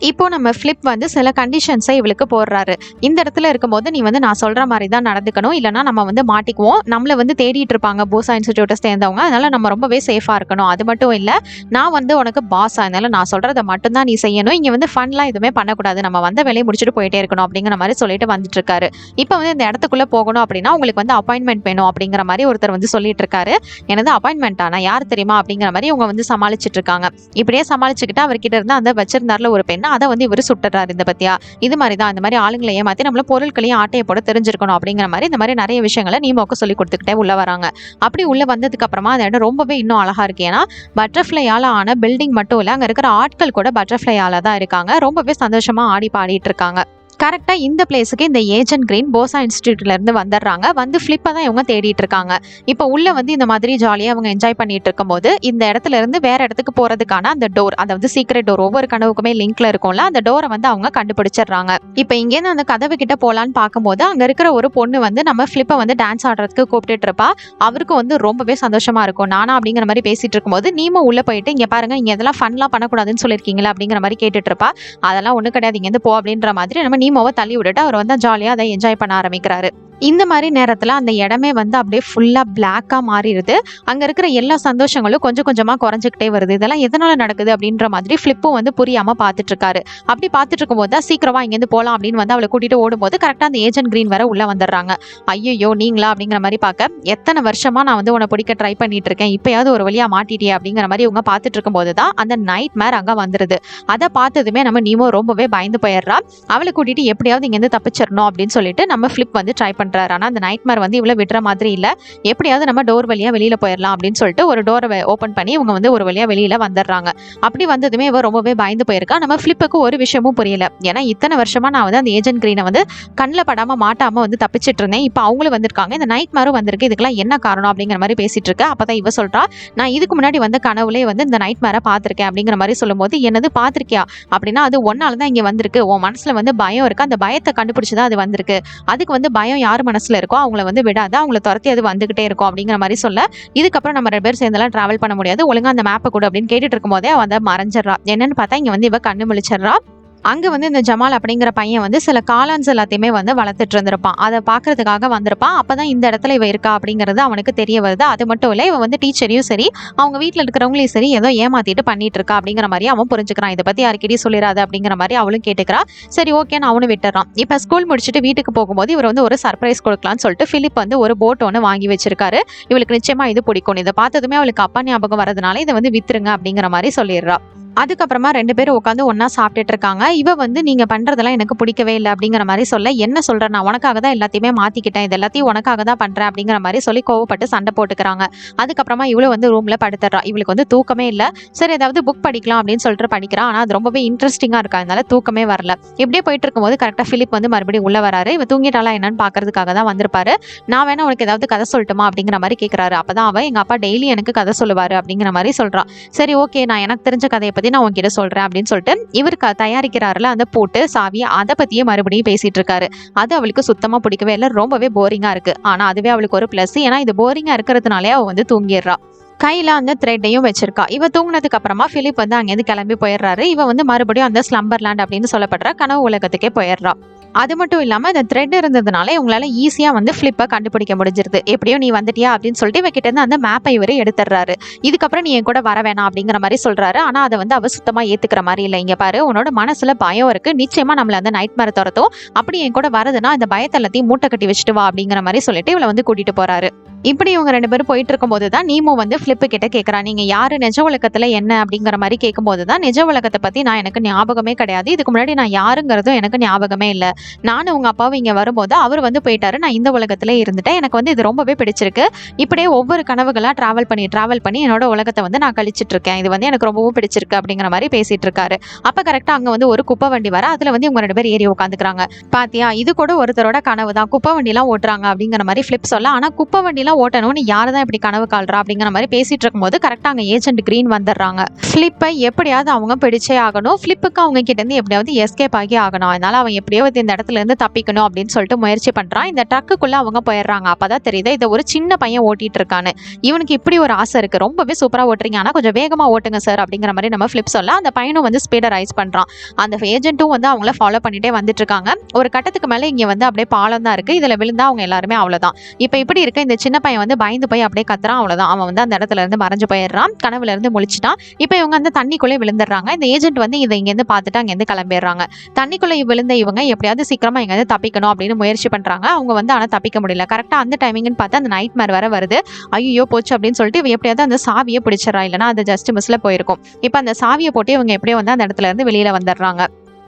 இப்போ நம்ம பிலிப் வந்து சில கண்டிஷன்ஸை இவளுக்கு போடுறாரு. இந்த இடத்துல இருக்கும்போது நீ வந்து நான் சொல்ற மாதிரி தான் நடந்துக்கணும், இல்லைன்னா நம்ம வந்து மாட்டிக்குவோம், நம்மளை வந்து தேடிட்டு இருப்பாங்க போசா இன்ஸ்டிடியூட்டை சேர்ந்தவங்க, அதனால நம்ம ரொம்பவே சேஃபா இருக்கணும். அது மட்டும் இல்ல, நான் வந்து உனக்கு பாஸ், அதனால நான் சொல்றதை மட்டும்தான் நீ செய்யணும், இங்க வந்து ஃபன்லாம் எதுவுமே பண்ணக்கூடாது, நம்ம வந்த வேலையை முடிச்சுட்டு போயிட்டே இருக்கணும் அப்படிங்கிற மாதிரி சொல்லிட்டு வந்துட்டு இருக்காரு. இப்போ வந்து இந்த இடத்துக்குள்ள போகணும் அப்படின்னா உங்களுக்கு வந்து அப்பாயின்மெண்ட் வேணும் அப்படிங்கிற மாதிரி ஒருத்தர் வந்து சொல்லிட்டு இருக்காரு. எனது அப்பாயின்மெண்ட் ஆனா யார் தெரியுமா அப்படிங்கிற மாதிரி இவங்க வந்து சமாளிச்சுட்டு இருக்காங்க. இப்படியே சமாளிச்சுக்கிட்டு அவர்கிட்ட இருந்து அந்த வச்சிருந்தாருல ஒரு பெண், அதை வந்து இவர் சுட்டுறாரு. இந்த பத்தியா இது மாதிரி தான் இந்த மாதிரி ஆளுங்களை ஏமாத்தி நம்மள பொருட்களையும் ஆட்டையை போட தெரிஞ்சிருக்கணும் அப்படிங்கிற மாதிரி இந்த மாதிரி நிறைய விஷயங்களை நீமோக்கு சொல்லி கொடுத்துக்கிட்டே உள்ள வராங்க. அப்படி உள்ள வந்ததுக்கு அப்புறமா அந்த இடம் ரொம்பவே இன்னும் அழகா இருக்கு. ஏன்னா பட்டர்ஃபிளையால ஆன பில்டிங் மட்டும் இல்ல, அங்க இருக்கிற ஆட்கள் கூட பட்டர்ஃபிளையால தான் இருக்காங்க. ரொம்பவே சந்தோஷமா ஆடி பாடிட்டு இருக்காங்க. கரெக்டா இந்த பிளேஸுக்கு இந்த ஏஜென்ட் கிரீன் போசா இன்ஸ்டிடியூட்ல இருந்து வந்துடுறாங்க. வந்து ஃபிளிப்பை தான் இவங்க தேடிட்டு இருக்காங்க. இப்போ உள்ள வந்து இந்த மாதிரி ஜாலியா அவங்க என்ஜாய் பண்ணிட்டு இருக்கும்போது இந்த இடத்துல இருந்து வேற இடத்துக்கு போறதுக்கான அந்த டோர், அதாவது சீக்ரெட் டோர், ஒவ்வொரு கனவுக்குமே லிங்க்ல இருக்கும்ல, அந்த டோரை வந்து அவங்க கண்டுபிடிச்சிடுறாங்க. இப்போ இங்கேருந்து அந்த கதவு கிட்ட போலான்னு பார்க்கும்போது அங்க இருக்கிற ஒரு பொண்ணு வந்து நம்ம ஃபிளிப்பை வந்து டான்ஸ் ஆடுறதுக்கு கூப்பிட்டுட்டு இருப்பா. அவருக்கு வந்து ரொம்பவே சந்தோஷமா இருக்கும். நானா அப்படிங்கிற மாதிரி பேசிட்டு இருக்கும்போது நீமோ உள்ள போயிட்டு இங்க பாருங்க, இங்க இதெல்லாம் ஃபன்லாம் பண்ணக்கூடாதுன்னு சொல்லியிருக்கீங்களா அப்படிங்கிற மாதிரி கேட்டுட்டு இருப்பா. அதெல்லாம் ஒண்ணு கிடையாது, இங்க இருந்து போ அப்படின்ற மாதிரி நம்ம நீமோவை தள்ளி விட்டுட்டு அவர் வந்து ஜாலியா அதை என்ஜாய் பண்ண ஆரம்பிக்கிறாரு. இந்த மாதிரி நேரத்துல அந்த இடமே வந்து அப்படியே ஃபுல்லா பிளாக்கா மாறிடுது. அங்க இருக்கிற எல்லா சந்தோஷங்களும் கொஞ்சம் கொஞ்சமா குறைஞ்சிக்கிட்டே வருது. இதெல்லாம் எதனால நடக்குது அப்படின்ற மாதிரி ஃபிளிப்பும் வந்து புரியாம பாத்துட்டு இருக்காரு. அப்படி பாத்துட்டு இருக்கும்போது தான் சீக்கிரமா இங்கேருந்து போலாம் அப்படின்னு வந்து அவளை கூட்டிட்டு ஓடும்போது கரெக்டா அந்த ஏஜென்ட் கிரீன் வர உள்ள வந்துடுறாங்க. ஐயோ நீங்களா அப்படிங்கிற மாதிரி பார்க்க, எத்தனை வருஷமா நான் வந்து உன்னை பிடிக்க ட்ரை பண்ணிட்டு இருக்கேன், இப்பயாவது ஒரு வழியா மாட்டிட்டியே அப்படிங்கிற மாதிரி இவங்க பாத்துட்டு இருக்கும்போது தான் அந்த நைட் மேர் அங்க வந்துருது. அதை பார்த்ததுமே நம்ம நீமோ ரொம்பவே பயந்து போயிடுறா. அவளை கூட்டிட்டு எப்படியாவது இங்க இருந்து தப்பிச்சிடணும் அப்படின்னு சொல்லிட்டு நம்ம ஃபிளிப் வந்து ட்ரை பண்றாரு. ஆனா அந்த நைட்மேர் வந்து இவ்வளவு விடுற மாதிரி இல்ல. எப்படியாவது நம்ம டோர் வழியா வெளியில போயிடலாம் அப்படின்னு சொல்லிட்டு ஒரு டோரை ஓபன் பண்ணி இவங்க வந்து ஒரு வழியா வெளியில வந்துடுறாங்க. அப்படி வந்ததுமே இவ ரொம்பவே பயந்து போயிருக்கா. நம்ம ஃபிளிப்புக்கு ஒரு விஷயமும் புரியல. ஏன்னா இத்தனை வருஷமா நான் வந்து அந்த ஏஜென்ட் கிரீனை வந்து கண்ணில் படாம மாட்டாம வந்து தப்பிச்சிட்டு இருந்தேன். இப்போ அவங்களும் வந்திருக்காங்க, இந்த நைட்மேரும் வந்திருக்கு, இதுக்கெல்லாம் என்ன காரணம் அப்படிங்கிற மாதிரி பேசிட்டு இருக்க. அப்பதான் இவ சொல்றா, நான் இதுக்கு முன்னாடி வந்து கனவுலேயே வந்து இந்த நைட்மேரை பார்த்திருக்கேன் அப்படிங்கிற மாதிரி சொல்லும்போது, என்னது பார்த்திருக்கியா அப்படின்னா அது ஒன்னாலதான் இங்க வந்திருக்கு, உன் மனசுல வந்து பயம் இருக்கு, அந்த பயத்தை கண்டுபிடிச்சுதான் அது வந்திருக்கு, அதுக்கு வந்து பயம் யார் மனசுல இருக்கோ அவங்கள வந்து விடாத, அவங்கள துரத்தி அது வந்துகிட்டே இருக்கும் அப்படிங்கிற மாதிரி சொல்ல, இதுக்கப்புறம் நம்ம 2 பேர் சேர்ந்தெல்லாம் டிராவல் பண்ண முடியாது, ஒழுங்கா அந்த மேப்பை கூட அப்படின்னு கேட்டுட்டு இருக்கும் போதே அவ மறைஞ்சிடறா. என்னன்னு பார்த்தா இங்க வந்து இவ கண்ணு முழிச்சிடறா. அங்க வந்து இந்த ஜமால் அப்படிங்கிற பையன் வந்து சில காளான்ஸ் எல்லாத்தையுமே வந்து வளர்த்துட்டு இருந்திருப்பான். அதை பாக்குறதுக்காக வந்திருப்பான். அப்பதான் இந்த இடத்துல இவ இருக்கா அப்படிங்கிறது அவனுக்கு தெரிய வருது. அது மட்டும் இல்ல, இவ வந்து டீச்சரையும் சரி அவங்க வீட்டுல இருக்கிறவங்களையும் சரி ஏதோ ஏமாத்திட்டு பண்ணிட்டு இருக்கா அப்படிங்கிற மாதிரி அவன் புரிஞ்சுக்கிறான். இதை பத்தி யாருக்கிட்டையும் சொல்லிடாது அப்படிங்கிற மாதிரி அவளும் கேட்டுக்கிறா. சரி ஓகேன்னு அவனு விட்டுறான். இப்ப ஸ்கூல் முடிச்சுட்டு வீட்டுக்கு போகும்போது இவர் வந்து ஒரு சர்ப்ரைஸ் கொடுக்கலாம்னு சொல்லிட்டு பிலிப் வந்து ஒரு போட் ஒன்று வாங்கி வச்சிருக்காரு. இவளுக்கு நிச்சயமா இது பிடிக்கும். இதை பார்த்ததுமே அவளுக்கு அப்பா ஞாபகம் வரதுனால இதை வந்து வித்துருங்க அப்படிங்கிற மாதிரி சொல்லிடுறா. அதுக்கப்புறமா 2 பேரும் உட்காந்து ஒன்னா சாப்பிட்டுட்டு இருக்காங்க. இவ வந்து நீங்க பண்றதெல்லாம் எனக்கு பிடிக்கவே இல்லை அப்படிங்கிற மாதிரி சொல்ல, என்ன சொல்ற, நான் உனக்காக தான் எல்லாத்தையுமே மாத்திக்கிட்டேன், இது எல்லாத்தையும் உனக்காக தான் பண்றேன் அப்படிங்கிற மாதிரி சொல்லி கோவப்பட்டு சண்டை போட்டுக்கிறாங்க. அதுக்கப்புறமா இவளு வந்து ரூம்ல படுத்துறா. இவளுக்கு வந்து தூக்கமே இல்லை. சரி ஏதாவது புக் படிக்கலாம் அப்படின்னு சொல்லிட்டு படிக்கிறான். ஆனா அது ரொம்பவே இன்ட்ரெஸ்டிங்கா இருக்கா, அதனால தூக்கமே வரல. இப்படியே போயிட்டு இருக்கும்போது கரெக்டா பிலிப் வந்து மறுபடியும் உள்ள வராரு. இவ தூங்கிட்டாளா என்னன்னு பாக்குறதுக்காக தான் வந்திருப்பாரு. நான் வேணா உனக்கு ஏதாவது கதை சொல்லட்டுமா அப்படிங்கிற மாதிரி கேட்கிறாரு. அப்பதான் அவ, எங்க அப்பா டெய்லி எனக்கு கதை சொல்லுவாரு அப்படிங்கிற மாதிரி சொல்றான். சரி ஓகே, நான் எனக்கு தெரிஞ்ச கதையை பத்தி நான் உங்ககிட்ட சொல்றேன் அப்படின்னு சொல்லிட்டு இவர் தயாரிக்கிறாருல அந்த போட்டு சாவி, அதை பத்தியே மறுபடியும் பேசிட்டு இருக்காரு. அது அவளுக்கு சுத்தமா பிடிக்கவே இல்லை, ரொம்பவே போரிங்கா இருக்கு. ஆனா அதுவே அவளுக்கு ஒரு பிளஸ், ஏன்னா இது போரிங்கா இருக்கிறதுனாலே அவ வந்து தூங்கிடுறா. கையில அந்த த்ரெட்டையும் வச்சிருக்கா. இவ தூங்கினதுக்கு அப்புறமா பிலிப் வந்து அங்கேருந்து கிளம்பி போயிடுறாரு. இவ வந்து மறுபடியும் அந்த ஸ்லம்பர்லேண்ட் அப்படின்னு சொல்லப்படுற கனவு உலகத்துக்கே போயிடுறா. அது மட்டும் இல்லாம இந்த த்ரெட் இருந்ததுனால இவங்களால ஈஸியா வந்து ஃபிளிப்பை கண்டுபிடிக்க முடிஞ்சிருது. எப்படியோ நீ வந்துட்டியா அப்படின்னு சொல்லிட்டு இவகிட்ட இருந்து அந்த மேப்பை இவரு எடுத்துடுறாரு. இதுக்கப்புறம் நீ என் கூட வர வேணாம் அப்படிங்கிற மாதிரி சொல்றாரு. ஆனா அதை வந்து அவ சுத்தமா ஏத்துக்கிற மாதிரி இல்லை. இங்க பாரு, உன்னோட மனசுல பயம் இருக்கு, நிச்சயமா நம்மள அந்த நைட் மேர துரத்தும், அப்படி என் கூட வரதுன்னா அந்த பயத்தை எல்லாத்தையும் மூட்டை கட்டி வச்சுட்டு வா அப்படிங்கிற மாதிரி சொல்லிட்டு இவளை வந்து கூட்டிட்டு போறாரு. இப்படி இவங்க 2 பேரும் போயிட்டு இருக்கும்போது தான் நீமோ வந்து ஃபிளிப்பு கிட்ட கேட்கறா, நீங்க யாரு, நிஜ உலகத்துல என்ன அப்படிங்கிற மாதிரி கேட்கும்போது தான், நிஜ உலகத்தை பத்தி நான் எனக்கு ஞாபகமே கிடையாது, இதுக்கு முன்னாடி நான் யாருங்கிறதும் எனக்கு ஞாபகமே இல்லை, நானும் உங்க அப்பாவும் இங்க வரும்போது அவர் வந்து போயிட்டாரு, நான் இந்த உலகத்துல இருந்துட்டேன், எனக்கு வந்து இது ரொம்பவே பிடிச்சிருக்கு, இப்படியே ஒவ்வொரு கனவுகளா டிராவல் பண்ணி என்னோட உலகத்தை வந்து நான் கழிச்சிட்டு இருக்கேன், இது வந்து எனக்கு ரொம்பவும் பிடிச்சிருக்கு அப்படிங்கிற மாதிரி பேசிட்டு இருக்காரு. அப்ப கரெக்டா அங்க வந்து ஒரு குப்பை வண்டி வர, அதுல வந்து இவங்க 2 பேர் ஏறி உட்காந்துக்கிறாங்க. பாத்தியா, இது கூட ஒருத்தரோட கனவு தான், குப்பை வண்டி எல்லாம் ஓட்டுறாங்க அப்படிங்கிற மாதிரி பிளிப் சொல்ல, ஆனா குப்பை வண்டி ஓட்டணும்னு யாருதான் இப்படி கனவு கால்றா அப்படிங்கிற மாதிரி பேசிட்டு இருக்கும்போது கரெக்டா அங்க ஏஜென்ட் கிரீன் வந்துடுறாங்க. பிளிப்பை எப்படியாவது அவங்க பிடிச்சே ஆகணும், பிளிப்புக்கு அவங்க கிட்ட இருந்து எப்படியாவது எஸ்கேப் ஆகி ஆகணும், அதனால அவன் எப்படியாவது இந்த இடத்துல இருந்து தப்பிக்கணும் அப்படின்னு சொல்லிட்டு முயற்சி பண்றான். இந்த ட்ரக்குக்குள்ள அவங்க போயிடுறாங்க. அப்பதான் தெரியுது இதை ஒரு சின்ன பையன் ஓட்டிட்டு இருக்கான்னு. இவனுக்கு இப்படி ஒரு ஆசை இருக்கு, ரொம்பவே சூப்பரா ஓட்டுறீங்க, ஆனா கொஞ்சம் வேகமா ஓட்டுங்க சார் அப்படிங்கிற மாதிரி நம்ம பிளிப் சொல்ல, அந்த பையனும் வந்து ஸ்பீடை ரைஸ் பண்றான். அந்த ஏஜென்ட்டும் வந்து அவங்கள ஃபாலோ பண்ணிட்டே வந்துட்டு இருக்காங்க. ஒரு கட்டத்துக்கு மேல இங்க வந்து அப்படியே பாலம் தான் இருக்கு, இதுல விழுந்தா அவங்க எல்லாருமே அவ்வளவுதான். இப்ப இப்படி இருக்க இந்த சின்ன பையன் வந்து பயந்து போய் அப்படியே கத்துறான். அவ்வளவுதான், அவன் வந்து அந்த இடத்துல இருந்து மறைஞ்சு போயிடுறான், கனவுல இருந்து முழிச்சிட்டான். இப்ப இவங்க அந்த தண்ணிக்குள்ளே விழுந்துடுறாங்க. இந்த ஏஜென்ட் வந்து இதை இங்க இருந்து பார்த்துட்டு அங்க இருந்து கிளம்பிடுறாங்க. தண்ணிக்குள்ள விழுந்த இவங்க எப்படியாவது சீக்கிரமா இங்க இருந்து தப்பிக்கணும் அப்படின்னு முயற்சி பண்றாங்க. அவங்க வந்து ஆனா தப்பிக்க முடியல. கரெக்டா அந்த டைமிங்னு பார்த்தா அந்த நைட் மேர் வர வருது. ஐயோ போச்சு அப்படின்னு சொல்லிட்டு இவ எப்படியாவது அந்த சாவியை பிடிச்சிடறா, இல்லைன்னா அது ஜஸ்ட் மிஸ்ல போயிருக்கும். இப்ப அந்த சாவியை போட்டு இவங்க எப்படியோ வந்து அந்த இடத்துல இருந்து வெளியில வந்துடுறாங்க.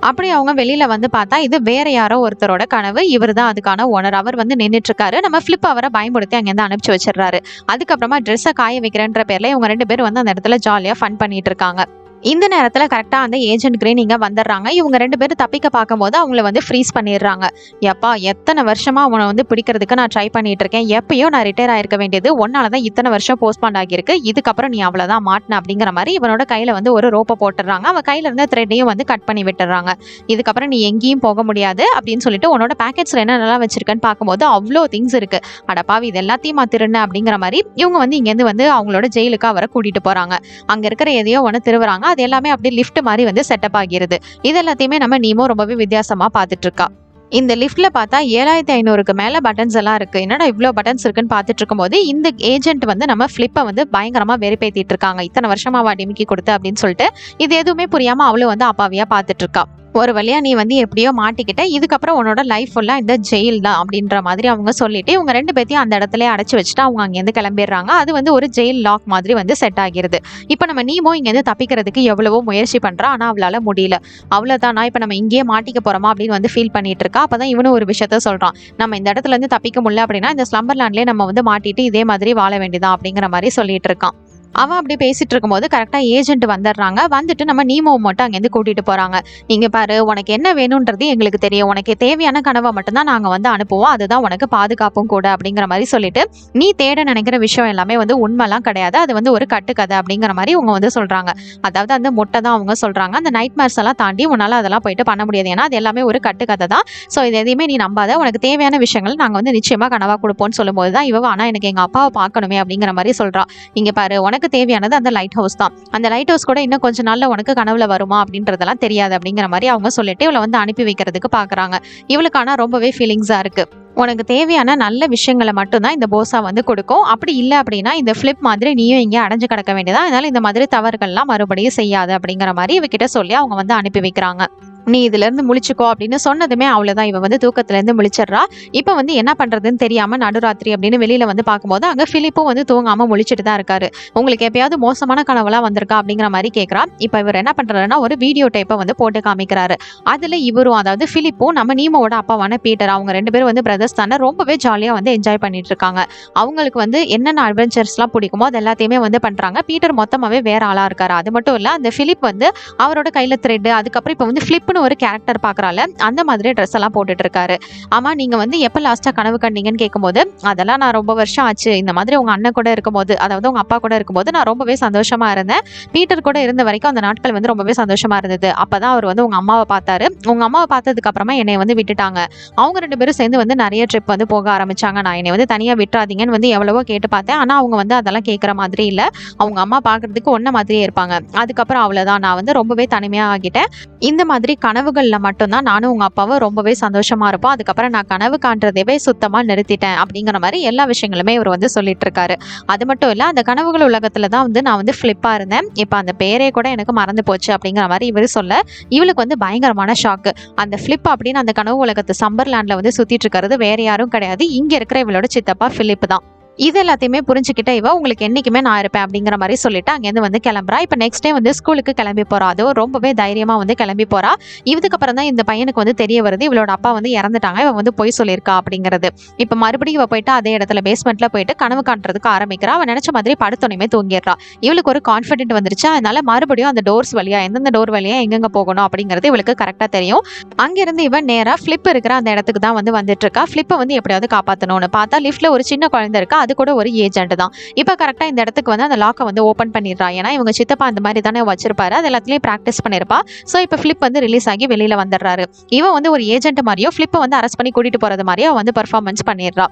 அப்படி அவங்க வெளியில வந்து பார்த்தா இது வேற யாரோ ஒருத்தரோட கனவு, இவர் தான் அதுக்கான ஓனர். அவர் வந்து நின்றுட்டு இருக்காரு. நம்ம பிளிப் அவரை பயன்படுத்தி அங்கேருந்து அனுப்பிச்சு வச்சிடறாரு. அதுக்கப்புறமா ட்ரெஸ்ஸை காய வைக்கிறேன்ற பேர்ல இவங்க 2 பேரும் வந்து அந்த இடத்துல ஜாலியா ஃபன் பண்ணிட்டு இருக்காங்க. இந்த நேரத்துல கரெக்ட்டா அந்த ஏஜென்ட் கிரே இங்க வந்துடுறாங்க. இவங்க 2 பேரும் தப்பிக்க பார்க்கும்போது அவங்கள வந்து ஃப்ரீஸ் பண்ணிடுறாங்க. "யப்பா எத்தன வருஷமா உன்ன வந்து பிடிக்கிறதுக்கு நான் ட்ரை பண்ணிட்டு இருக்கேன். எப்பயோ நான் ரிட்டயர் ஆயிருக்க வேண்டியது. உன்னால தான் இத்தன வருஷம் போஸ்ட்பாண்ட் ஆகியிருக்கு. இதுக்கப்புறம் நீ அவ்வளவுதான் மாட்ன" அப்படிங்கிற மாரி இவனோட கையில வந்து ஒரு ரோப்ப போட்டுடுறாங்க. அவன் கையில இருந்த த்ரெட்டையும் வந்து கட் பண்ணி விட்டுடுறாங்க. "இதுக்கப்புறம் நீ எங்கேயும் போக முடியாது" அப்படின்னு சொல்லிட்டு உன்னோட பாக்கெட்ஸ்ல என்னென்னலாம் வச்சிருக்கன்னு பார்க்கும்போது அவ்ளோ திங்ஸ் இருக்கு. "அடப்பாவி இது எல்லாத்தையுமா திருடுன" அப்படிங்கிற மாரி இவங்க வந்து இங்கேருந்து வந்து அவங்களோட ஜெயிலுக்கு அவர கூட்டிட்டு போறாங்க. அங்க இருக்கிற எதையோ ஒண்ணு திருவுறாங்க. அது எல்லாமே அப்படியே லிஃப்ட் மாதிரி வந்து செட்டப் ஆகிருது. இது எல்லாத்தையுமே நம்ம நீமோ ரொம்பவே வித்தியாசமா பார்த்துட்டு இருக்கா. இந்த லிஃப்ட்ல பார்த்தா 7500க்கு மேல பட்டன்ஸ் எல்லாம் இருக்கு. என்னடா இவ்ளோ பட்டன்ஸ் இருக்குன்னு பார்த்துட்டு இருக்கும்போது இந்த ஏஜென்ட் வந்து நம்ம ஃபிளிப்பை வந்து பயங்கரமா வெறுப்பேத்திட்டு இருக்காங்க. இத்தனை வருஷமாவா டிமிக்கி கொடுத்து அப்படின்னு சொல்லிட்டு இது எதுவுமே புரியாம அவளும் வந்து அப்பாவியா பார்த்துட்டு இருக்கா. ஒரு வழியா நீ வந்து எப்படியோ மாட்டிக்கிட்ட, இதுக்கப்புறம் உன்னோட லைஃப் ஃபுல்லா இந்த ஜெயில் தான் அப்படின்ற மாதிரி அவங்க சொல்லிட்டு இவங்க 2 பேத்தையும் அந்த இடத்துல அடைச்சு வச்சுட்டு அவங்க அங்கேருந்து கிளம்பிடுறாங்க. அது வந்து ஒரு ஜெயில் லாக் மாதிரி வந்து செட் ஆகிருது. இப்போ நம்ம நீமோ இங்கேருந்து தப்பிக்கிறதுக்கு எவ்வளவோ முயற்சி பண்றா, ஆனா அவளால முடியல. அவ்வளவுதானா இப்போ நம்ம இங்கேயே மாட்டிக்க போறோமா அப்படின்னு வந்து ஃபீல் பண்ணிட்டு இருக்கா. அப்பதான் இவனும் ஒரு விஷயத்த சொல்றான். நம்ம இந்த இடத்துல இருந்து தப்பிக்க முடியல அப்படின்னா இந்த ஸ்லம்பர்லாண்ட்லயே நம்ம வந்து மாட்டிட்டு இதே மாதிரி வாழ வேண்டியதான் அப்படிங்கிற மாதிரி சொல்லிட்டு இருக்கான். அவன் அப்படி பேசிட்டு இருக்கும்போது கரெக்டா ஏஜென்ட் வந்துடுறாங்க. வந்துட்டு நம்ம நீமோவை மட்டும் அங்கேருந்து கூட்டிட்டு போறாங்க. "இங்க பாரு உனக்கு என்ன வேணும்ன்றது எங்களுக்கு தெரியும். உனக்கு தேவையான கனவை மட்டும்தான் நாங்க வந்து அனுப்புவோம். அதுதான் உனக்கு பாதுகாப்பும் கூட" அப்படிங்கிற மாதிரி சொல்லிட்டு நீ தேட நினைக்கிற விஷயம் எல்லாமே வந்து உண்மைலாம் கிடையாது. அது வந்து ஒரு கட்டுக்கதை அப்படிங்கிற மாதிரி அவங்க வந்து சொல்றாங்க. அதாவது அந்த முட்டை தான் அவங்க சொல்றாங்க. அந்த நைட் மேர்ஸ் எல்லாம் தாண்டி உன்னால அதெல்லாம் போயிட்டு பண்ண முடியாது. ஏன்னா அது எல்லாமே ஒரு கட்டுக்கதை தான். ஸோ இது எதையுமே நீ நம்பாத. உனக்கு தேவையான விஷயங்கள் நாங்க வந்து நிச்சயமா கனவா கொடுப்போம்னு சொல்லும்போது தான் இவ ஆனா எனக்கு எங்க அப்பாவை பார்க்கணுமே அப்படிங்கிற மாதிரி சொல்றா. "இங்க பாரு உனக்கு தேவையானது அந்த லைட் ஹவுஸ் தான். அந்த லைட் ஹவுஸ் கூட இன்னும் கொஞ்ச நாள்ல உனக்கு கனவுல வருமா அப்படின்றதெல்லாம் தெரியாது" அப்படிங்கிற மாதிரி அவங்க சொல்லிட்டு இவளை வந்து அனுப்பி வைக்கிறதுக்கு பாக்குறாங்க. இவளுக்கு ஆனா ரொம்பவே ஃபீலிங்ஸா இருக்கு. உனக்கு தேவையான நல்ல விஷயங்களை மட்டும்தான் இந்த போஸா வந்து கொடுக்கும். அப்படி இல்லை அப்படின்னா இந்த ஃபிளிப் மாதிரி நீயும் இங்கே அடைஞ்சு கிடக்க வேண்டியதா. அதனால இந்த மாதிரி தவறுகள்லாம் மறுபடியும் செய்யாது அப்படிங்கிற மாதிரி இவகிட்ட சொல்லி அவங்க வந்து அனுப்பி வைக்கிறாங்க. "நீ இதுல இருந்து முழிச்சுக்கோ" அப்படின்னு சொன்னதுமே அவ்வளவுதான் இவ வந்து தூக்கத்துல இருந்து முழிச்சிடுறா. இப்ப வந்து என்ன பண்றதுன்னு தெரியாம நடுராத்திரி அப்படின்னு வெளியில வந்து பார்க்கும்போது அங்க பிலிப்பும் வந்து தூங்காம முழிச்சிட்டு தான் இருக்காரு. "உங்களுக்கு எப்பயாவது மோசமான கனவுலாம் வந்திருக்கா?" அப்படிங்கிற மாதிரி கேட்கறா. இப்ப இவர் என்ன பண்றாருன்னா ஒரு வீடியோ டேப்பை வந்து போட்டு காமிக்கிறாரு. அதுல இவரும் அதாவது பிலிப்பும் நம்ம நீமோட அப்பாவான பீட்டர் அவங்க 2 பேரும் வந்து பிரதர்ஸ் தானே ரொம்பவே ஜாலியா வந்து என்ஜாய் பண்ணிட்டு இருக்காங்க. அவங்களுக்கு வந்து என்னென்ன அட்வென்ச்சர்ஸ்லாம் பிடிக்குமோ அது எல்லாத்தையுமே வந்து பண்றாங்க. பீட்டர் மொத்தமாவே வேற ஆளா இருக்காரு. அது மட்டும் இல்ல அந்த பிலிப் வந்து அவரோட கையில த்ரெட் அதுக்கப்புறம் இப்ப வந்து பிளிப்னு ஒரு கேரக்டர் பாக்குறால அந்த மாதிரி ட்ரெஸ் எல்லாம் போட்டுட்டு இருக்காரு. "ஆமா நீங்க வந்து எப்ப லாஸ்டா கனவு கண்டீங்கன்னு" கேட்கும்போது "அதெல்லாம் நான் ரொம்ப வருஷம் ஆச்சு. இந்த மாதிரி உங்க அண்ணன் கூட இருக்கும்போது அதாவது உங்க அப்பா கூட இருக்கும்போது நான் ரொம்பவே சந்தோஷமா இருந்தேன். பீட்டர் கூட இருந்த வரைக்கும் அந்த நாட்கள் வந்து ரொம்பவே சந்தோஷமா இருந்தது. அப்பதான் அவர் வந்து உங்க அம்மாவை பார்த்தாரு. உங்க அம்மாவை பார்த்ததுக்கு அப்புறமா என்னை வந்து விட்டுட்டாங்க. அவங்க 2 பேரும் சேர்ந்து வந்து நிறைய ட்ரிப் வந்து போக ஆரம்பிச்சாங்க. நான் என்னை வந்து தனியா விட்டுறாதீங்கன்னு வந்து எவ்வளவோ கேட்டு பார்த்தேன். ஆனா அவங்க வந்து அதெல்லாம் கேட்கற மாதிரி இல்ல. அவங்க அம்மா பாக்குறதுக்கு ஒன்ன மாதிரியே இருப்பாங்க. அதுக்கப்புறம் அவ்வளவுதான் நான் வந்து ரொம்பவே தனிமையா ஆகிட்டேன். இந்த மாதிரி கனவுகள்ல மட்டும்தான் நானும் உங்க அப்பாவும் ரொம்பவே சந்தோஷமா இருப்போம். அதுக்கப்புறம் நான் கனவு காண்றதவே சுத்தமா நிறுத்திட்டேன்" அப்படிங்கிற மாதிரி எல்லா விஷயங்களுமே இவர் வந்து சொல்லிட்டு இருக்காரு. அது மட்டும் இல்ல அந்த கனவுகள் உலகத்துல தான் வந்து நான் வந்து ஃபிளிப்பா இருந்தேன். இப்ப அந்த பேரே கூட எனக்கு மறந்து போச்சு அப்படிங்கிற மாதிரி இவர் சொல்ல இவளுக்கு வந்து பயங்கரமான ஷாக்கு. அந்த ஃபிளிப் அப்படின்னு அந்த கனவு உலகத்து சம்பர்லாண்ட்ல வந்து சுத்திட்டு இருக்கிறது வேற யாரும் கிடையாது. இங்க இருக்கிற இவளோட சித்தப்பா பிலிப் தான். இது எல்லாத்தையுமே புரிஞ்சுக்கிட்ட இவ உங்களுக்கு என்னைக்குமே நான் இருப்பேன் அப்படிங்கிற மாதிரி சொல்லிட்டு அங்கேருந்து வந்து கிளம்புறா. இப்போ நெக்ஸ்ட் டே வந்து ஸ்கூலுக்கு கிளம்பி போறா. அதுவும் ரொம்பவே தைரியமா வந்து கிளம்பி போறா. இதுக்கப்புறம் தான் இந்த பையனுக்கு வந்து தெரிய வருது இவளோட அப்பா வந்து இறந்துட்டாங்க. இவ வந்து பொய் சொல்லியிருக்கா அப்படிங்கிறது. இப்போ மறுபடியும் இவ போயிட்டு அதே இடத்துல பேஸ்மெண்ட்ல போயிட்டு கனவு காண்றதுக்கு ஆரம்பிக்கிறா. அவன் நினைச்ச மாதிரி படுத்தோனையுமே தூங்கிடுறா. இவளுக்கு ஒரு கான்ஃபிடென்ட் வந்துருச்சு. அதனால மறுபடியும் அந்த டோர்ஸ் வழியா எந்தெந்த டோர் வழியா எங்கெங்க போகணும் அப்படிங்கிறது இவளுக்கு கரெக்டா தெரியும். அங்கிருந்து இவன் நேரா ஃபிளிப் இருக்கிற அந்த இடத்துக்கு தான் வந்து வந்துட்டு இருக்கா. ஃபிளிப்பை வந்து எப்படியாவது காப்பாற்றணும்னு பார்த்தா லிஃப்ட்ல ஒரு சின்ன குழந்தை இருக்கா. அது கூட ஒரு ஏஜென்ட் தான். இப்போ கரெக்டா இந்த இடத்துக்கு வந்து அந்த லாக்கை வந்து ஓப்பன் பண்ணிடுறா. ஏன்னா இவங்க சித்தப்பா அந்த மாதிரி தானே வச்சிருப்பாரு. அது எல்லாத்துலயும் பிராக்டிஸ் பண்ணிருப்பா. ஸோ இப்போ ஃபிளிப் வந்து ரிலீஸ் ஆகி வெளியில வந்துடுறாரு. இவன் வந்து ஒரு ஏஜென்ட் மாதிரியோ ஃபிளிப்பை வந்து அரெஸ்ட் பண்ணி கூட்டிட்டு போறது மாதிரியோ வந்து பெர்ஃபார்மன்ஸ் பண்ணிடுறா.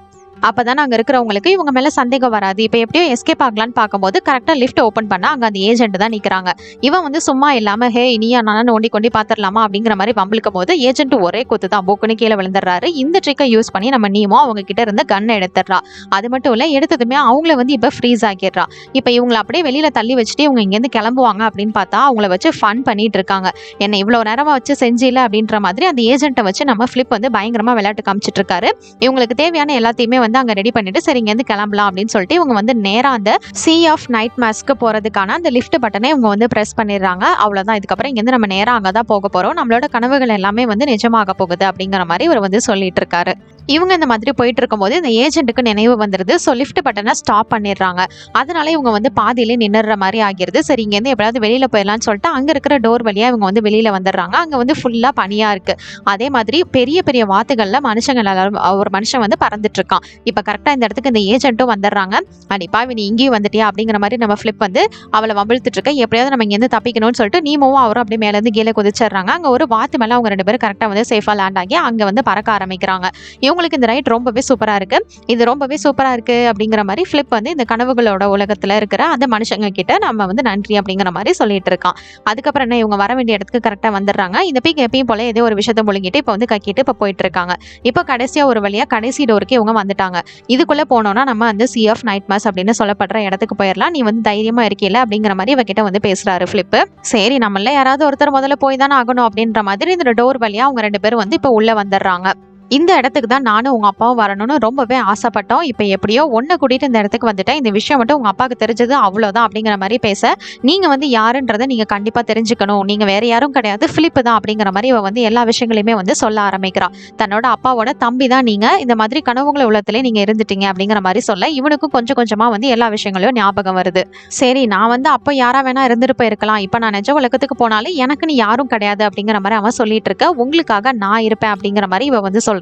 அப்பதான் அங்க இருக்கிறவங்களுக்கு இவங்க மேல சந்தேகம் வராது. இப்ப எப்படியோ எஸ்கேப் ஆகலான்னு பார்க்கும்போது கரெக்டா லிஃப்ட் ஓபன் பண்ணா அங்க அந்த ஏஜென்ட் தான் நிக்கிறாங்க. இவன் வந்து சும்மா இல்லாம ஹே இனியா நான் நோண்டி கொண்டி பாத்திரலாமா அப்படிங்கிற மாதிரி வம்பிழுக்கும் போது ஏஜென்ட் ஒரே குத்து தான் போக்குன்னு கீழே விழுந்துடுறாரு. இந்த ட்ரிக்கை யூஸ் பண்ணி நம்ம நீமோ அவங்க கிட்ட இருந்து கன் எடுத்துடுறா. அது மட்டும் இல்ல எடுத்ததுமே அவங்கள வந்து இப்ப ஃப்ரீஸ் ஆக்கிடுறா. இப்ப இவங்களை அப்படியே வெளியில தள்ளி வச்சுட்டு இவங்க இங்க இருந்து கிளம்புவாங்க அப்படின்னு பார்த்தா அவங்கள வச்சு ஃபன் பண்ணிட்டு இருக்காங்க. என்ன இவ்வளவு நேரமா வச்சு செஞ்சில அப்படின்ற மாதிரி அந்த ஏஜென்ட்டை வச்சு நம்ம ஃபிளிப் வந்து பயங்கரமா விளையாட்டு காமிச்சிட்டு இருக்காரு. இவங்களுக்கு தேவையான எல்லாத்தையுமே வந்து வந்து அங்க ரெடி பண்ணிட்டு சரி இங்கேருந்து கிளம்பலாம் அப்படின்னு சொல்லிட்டு இவங்க வந்து நேரா அந்த சி ஆஃப் நைட் மாஸ்க்கு போறதுக்கான அந்த லிஃப்ட் பட்டனை இவங்க வந்து பிரஸ் பண்ணிடுறாங்க. அவ்வளவுதான், இதுக்கப்புறம் இங்கேருந்து நம்ம நேரா அங்கதான் போக போறோம், நம்மளோட கனவுகள் எல்லாமே வந்து நிஜமாக போகுது அப்படிங்கிற மாதிரி இவர் வந்து சொல்லிட்டு இருக்காரு. இவங்க இந்த மாதிரி போயிட்டு இருக்கும்போது இந்த ஏஜென்ட்டுக்கு நினைவு வந்துருது. ஸோ லிஃப்ட் பட்டனை ஸ்டாப் பண்ணிடுறாங்க. அதனால இவங்க வந்து பாதியிலே நின்னுற மாதிரி ஆகிருது. சரி இங்கேருந்து எப்படியாவது வெளியில போயிடலாம்னு சொல்லிட்டு அங்க இருக்கிற டோர் வழியா இவங்க வந்து வெளியில வந்துடுறாங்க. அங்க வந்து ஃபுல்லா பனியா இருக்கு. அதே மாதிரி பெரிய பெரிய வாத்துகள்ல மனுஷங்கள் எல்லாரும் ஒரு மனுஷன் வந்து பறந்துட்டு இருக்கான். இப்ப கரெக்டா இந்த இடத்துக்கு இந்த ஏஜென்ட்டும் வந்துடுறாங்க. அடிப்பா நீ இங்கேயும் வந்துட்டியா அப்படிங்கிற மாதிரி நம்ம ஃபிளிப் வந்து அவளை வம்பிழுத்துட்டு இருக்க. எப்படியாவது நம்ம இங்கேருந்து தப்பிக்கணும்னு சொல்லிட்டு நீமோவும் அவரும் அப்படியே மேல இருந்து கீழே குதிச்சிடுறாங்க. அங்க ஒரு வாத்து மேல அவங்க 2 பேரும் கரெக்டா வந்து சேஃபா லேண்ட் ஆகி அங்க வந்து பறக்க ஆரம்பிக்கிறாங்க. இவங்களுக்கு இந்த ரைட் ரொம்பவே சூப்பரா இருக்கு. இது ரொம்பவே சூப்பரா இருக்கு அப்படிங்கிற மாதிரி ஃபிளிப் வந்து இந்த கனவுகளோட உலகத்துல இருக்கிற அந்த மனுஷங்க கிட்ட நம்ம வந்து நன்றி அப்படிங்கிற மாதிரி சொல்லிட்டு இருக்கான். அதுக்கப்புறம் என்ன இவங்க வர வேண்டிய இடத்துக்கு கரெக்டா வந்துடுறாங்க. இந்த பீக் எப்பயும் போல ஏதோ ஒரு விஷயத்த முழுங்கிட்டு இப்ப வந்து கக்கிட்டு இப்ப போயிட்டு இருக்காங்க. இப்ப கடைசியா ஒரு வழியா கடைசி டோருக்கு இவங்க வந்துட்டாங்க. இதுக்குள்ள போனோம்னா நம்ம அந்த சி ஆஃப் நைட் மாஸ் அப்படின்னு சொல்லப்படுற இடத்துக்கு போயிடலாம், நீ வந்து தைரியமா இருக்கீல அப்படிங்கிற மாதிரி இவகிட்ட வந்து பேசுறாரு ஃபிளிப். சரி நம்மள யாராவது ஒருத்தர் முதல்ல போய் தானே ஆகணும் அப்படின்ற மாதிரி இந்த டோர் வழியா அவங்க 2 பேரும் வந்து இப்ப உள்ள வந்துடுறாங்க. இந்த இடத்துக்கு தான் நானும் உங்க அப்பாவும் வரணும்னு ரொம்பவே ஆசைப்பட்டோம். இப்போ எப்படியோ ஒன்று கூட்டிட்டு இந்த இடத்துக்கு வந்துட்டேன். இந்த விஷயம் மட்டும் உங்க அப்பாவுக்கு தெரிஞ்சது அவ்வளோதான் அப்படிங்கிற மாதிரி பேச, நீங்க வந்து யாருன்றதை நீங்க கண்டிப்பா தெரிஞ்சுக்கணும், நீங்க வேற யாரும் கிடையாது, பிலிப் தான் அப்படிங்கிற மாதிரி இவ வந்து எல்லா விஷயங்களையுமே வந்து சொல்ல ஆரம்பிக்கிறா. தன்னோட அப்பாவோட தம்பி தான் நீங்க, இந்த மாதிரி கனவுகளை உள்ளத்திலே நீங்க இருந்துட்டீங்க அப்படிங்கிற மாதிரி சொல்ல இவனுக்கும் கொஞ்சம் கொஞ்சமா வந்து எல்லா விஷயங்களையும் ஞாபகம் வருது. சரி நான் வந்து அப்போ யாரா வேணா இருந்துட்டு போயிருக்கலாம், இப்போ நான் நிஜ உலகத்துக்கு போனாலும் எனக்குன்னு யாரும் கிடையாது அப்படிங்கிற மாதிரி அவன் சொல்லிட்டு இருக்க. உங்களுக்காக நான் இருப்பேன் அப்படிங்கிற மாதிரி இவ வந்து சொல்றா.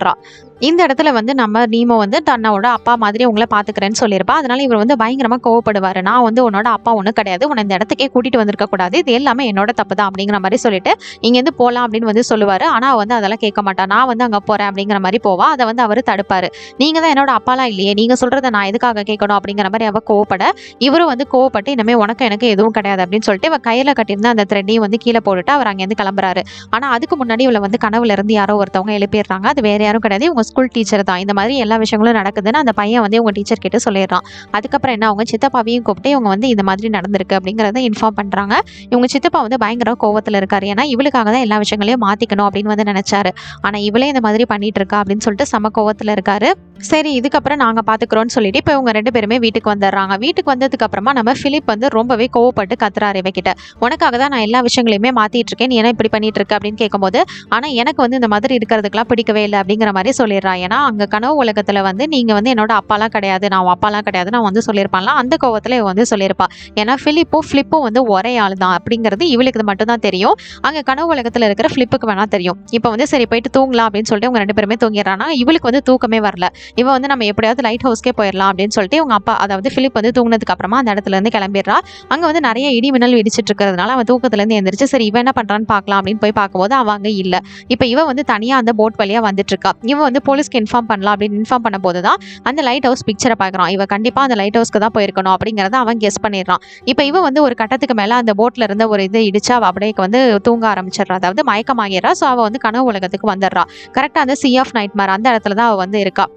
இந்த இடத்துல வந்து நம்ம நீமோ வந்து தன்னோட அப்பா மாதிரி உங்களை பாத்துக்கிறேன்னு சொல்லியிருப்பா. அதனால இவர் வந்து பயங்கரமா கோவப்படுவாரு. நான் வந்து உன்னோட அப்பா ஒண்ணு கிடையாது, உன்னை இந்த இடத்துக்கே கூட்டிட்டு வந்திருக்க கூடாது, இது எல்லாமே என்னோட தப்பு தான் அப்படிங்கிற மாதிரி சொல்லிட்டு இங்க இருந்து போலாம் அப்படின்னு வந்து சொல்லுவாரு. ஆனா வந்து அதெல்லாம் கேட்க மாட்டா. நான் வந்து அங்க போறேன் அப்படிங்கிற மாதிரி போவா. அதை வந்து அவரு தடுப்பாரு. நீங்க தான் என்னோட அப்பாலாம் இல்லையே, நீங்க சொல்றதை நான் எதுக்காக கேட்கணும் அப்படிங்கிற மாதிரி அவ கோவப்பட, இவரும் வந்து கோவப்பட்டு இனிமே உனக்கு எனக்கு எதுவும் கிடையாது அப்படின்னு சொல்லிட்டு இவ கையில கட்டியிருந்த அந்த த்ரெட்டையும் வந்து கீழே போட்டுட்டு அவர் அங்கேருந்து கிளம்புறாரு. ஆனா அதுக்கு முன்னாடி இவளை வந்து கனவுல இருந்து யாரோ ஒருத்தவங்க எழுப்பிடுறாங்க. அது வேற யாரும் கிடையாது, இவங்க ஸ்கூல் டீச்சர் தான். இந்த மாதிரி எல்லா விஷயங்களும் நடக்குதுன்னு அந்த பையன் வந்து இவங்க டீச்சர் கிட்ட சொல்லிடுறான். அதுக்கப்புறம் என்ன அவங்க சித்தப்பாவையும் கூப்பிட்டு இவங்க வந்து இந்த மாதிரி நடந்திருக்கு அப்படிங்கறத இன்ஃபார்ம் பண்றாங்க. இவங்க சித்தப்பா வந்து பயங்கர கோவத்துல இருக்காரு. ஏன்னா இவளுக்காக தான் எல்லா விஷயங்களையும் மாத்திக்கணும் அப்படின்னு வந்து நினைச்சாரு. ஆனா இவளே இந்த மாதிரி பண்ணிட்டு இருக்கா அப்படின்னு சொல்லிட்டு சம கோவத்துல இருக்காரு. சரி இதுக்கப்புறம் நாங்க பாத்துக்கிறோம்னு சொல்லிட்டு இப்ப இவங்க 2 பேருமே வீட்டுக்கு வந்துடுறாங்க. வீட்டுக்கு வந்ததுக்கு அப்புறமா நம்ம பிலிப் வந்து ரொம்பவே கோவப்பட்டு கத்துறாரு இவகிட்ட. உனக்காக தான் நான் எல்லா விஷயங்களையுமே மாத்திட்டு இருக்கேன், நீ என்ன இப்படி பண்ணிட்டு இருக்க அப்படின்னு கேட்கும்போது, ஆனா எனக்கு வந்து இந்த மாதிரி இருக்கிறதுக்கெல்லாம் பிடிக்கவே இல்லை அப்படிங்கிற மாதிரி சொல்லிடுறா. ஏன்னா அங்க கனவு உலகத்துல வந்து நீங்க வந்து என்னோட அப்பாலாம் கிடையாது, நான் அப்பாலாம் கிடையாது நான் வந்து சொல்லியிருப்பான்லாம். அந்த கோவத்துல இவ வந்து சொல்லியிருப்பா. ஏன்னா பிலிப்பும் வந்து ஒரே ஆள் தான் அப்படிங்கிறது இவளுக்கு மட்டும் தான் தெரியும். அங்க கனவு உலகத்துல இருக்கிற பிலிப்புக்கு வேணா தெரியும். இப்ப வந்து சரி போயிட்டு தூங்கலாம் அப்படின்னு சொல்லிட்டு இவங்க 2 பேருமே தூங்கிடுறாங்க. இவளுக்கு வந்து தூக்கமே வரல. இவ வந்து நம்ம எப்படியாவது லைட் ஹவுஸ்க்கே போயிடலாம் அப்படின்னு சொல்லிட்டு இவங்க அப்பா அதாவது பிலிப் வந்து தூங்கினதுக்கு அப்புறமா அந்த இடத்துல இருந்து கிளம்பிடுறா. அங்க வந்து நிறைய இடி மின்னல் இடிச்சிட்டு இருக்கிறதுனால அவன் தூக்கத்துல இருந்து எந்திரிச்சு சரி இவன் என்ன பண்றான்னு பார்க்கலாம் அப்படின்னு போய் பார்க்கும்போது அவங்க இல்ல. இப்ப இவ வந்து தனியா அந்த போட் வழியா வந்துட்டு இருக்கா. இவ வந்து போலீஸ்க்கு இன்ஃபார்ம் பண்ணலாம் அப்படின்னு இன்ஃபார்ம் பண்ண போதுதான் அந்த லைட் ஹவுஸ் பிக்சரை பார்க்கறான். இவ கண்டிப்பா அந்த லைட் ஹவுஸ்க்கு தான் போயிருக்கணும் அப்படிங்கறத அவன் கெஸ் பண்ணிடுறான். இப்ப இவ வந்து ஒரு கட்டத்துக்கு மேல அந்த போட்ல இருந்த ஒரு இது இடிச்சா அவ அப்படியே வந்து தூங்க ஆரம்பிச்சிடறா, அதாவது மயக்கமாகிறா. சோ அவ வந்து கனவு உலகத்துக்கு வந்துடுறா. கரெக்டா அந்த சி ஆஃப் நைட்மேர் அந்த இடத்துல தான் அவ வந்து இருக்கா.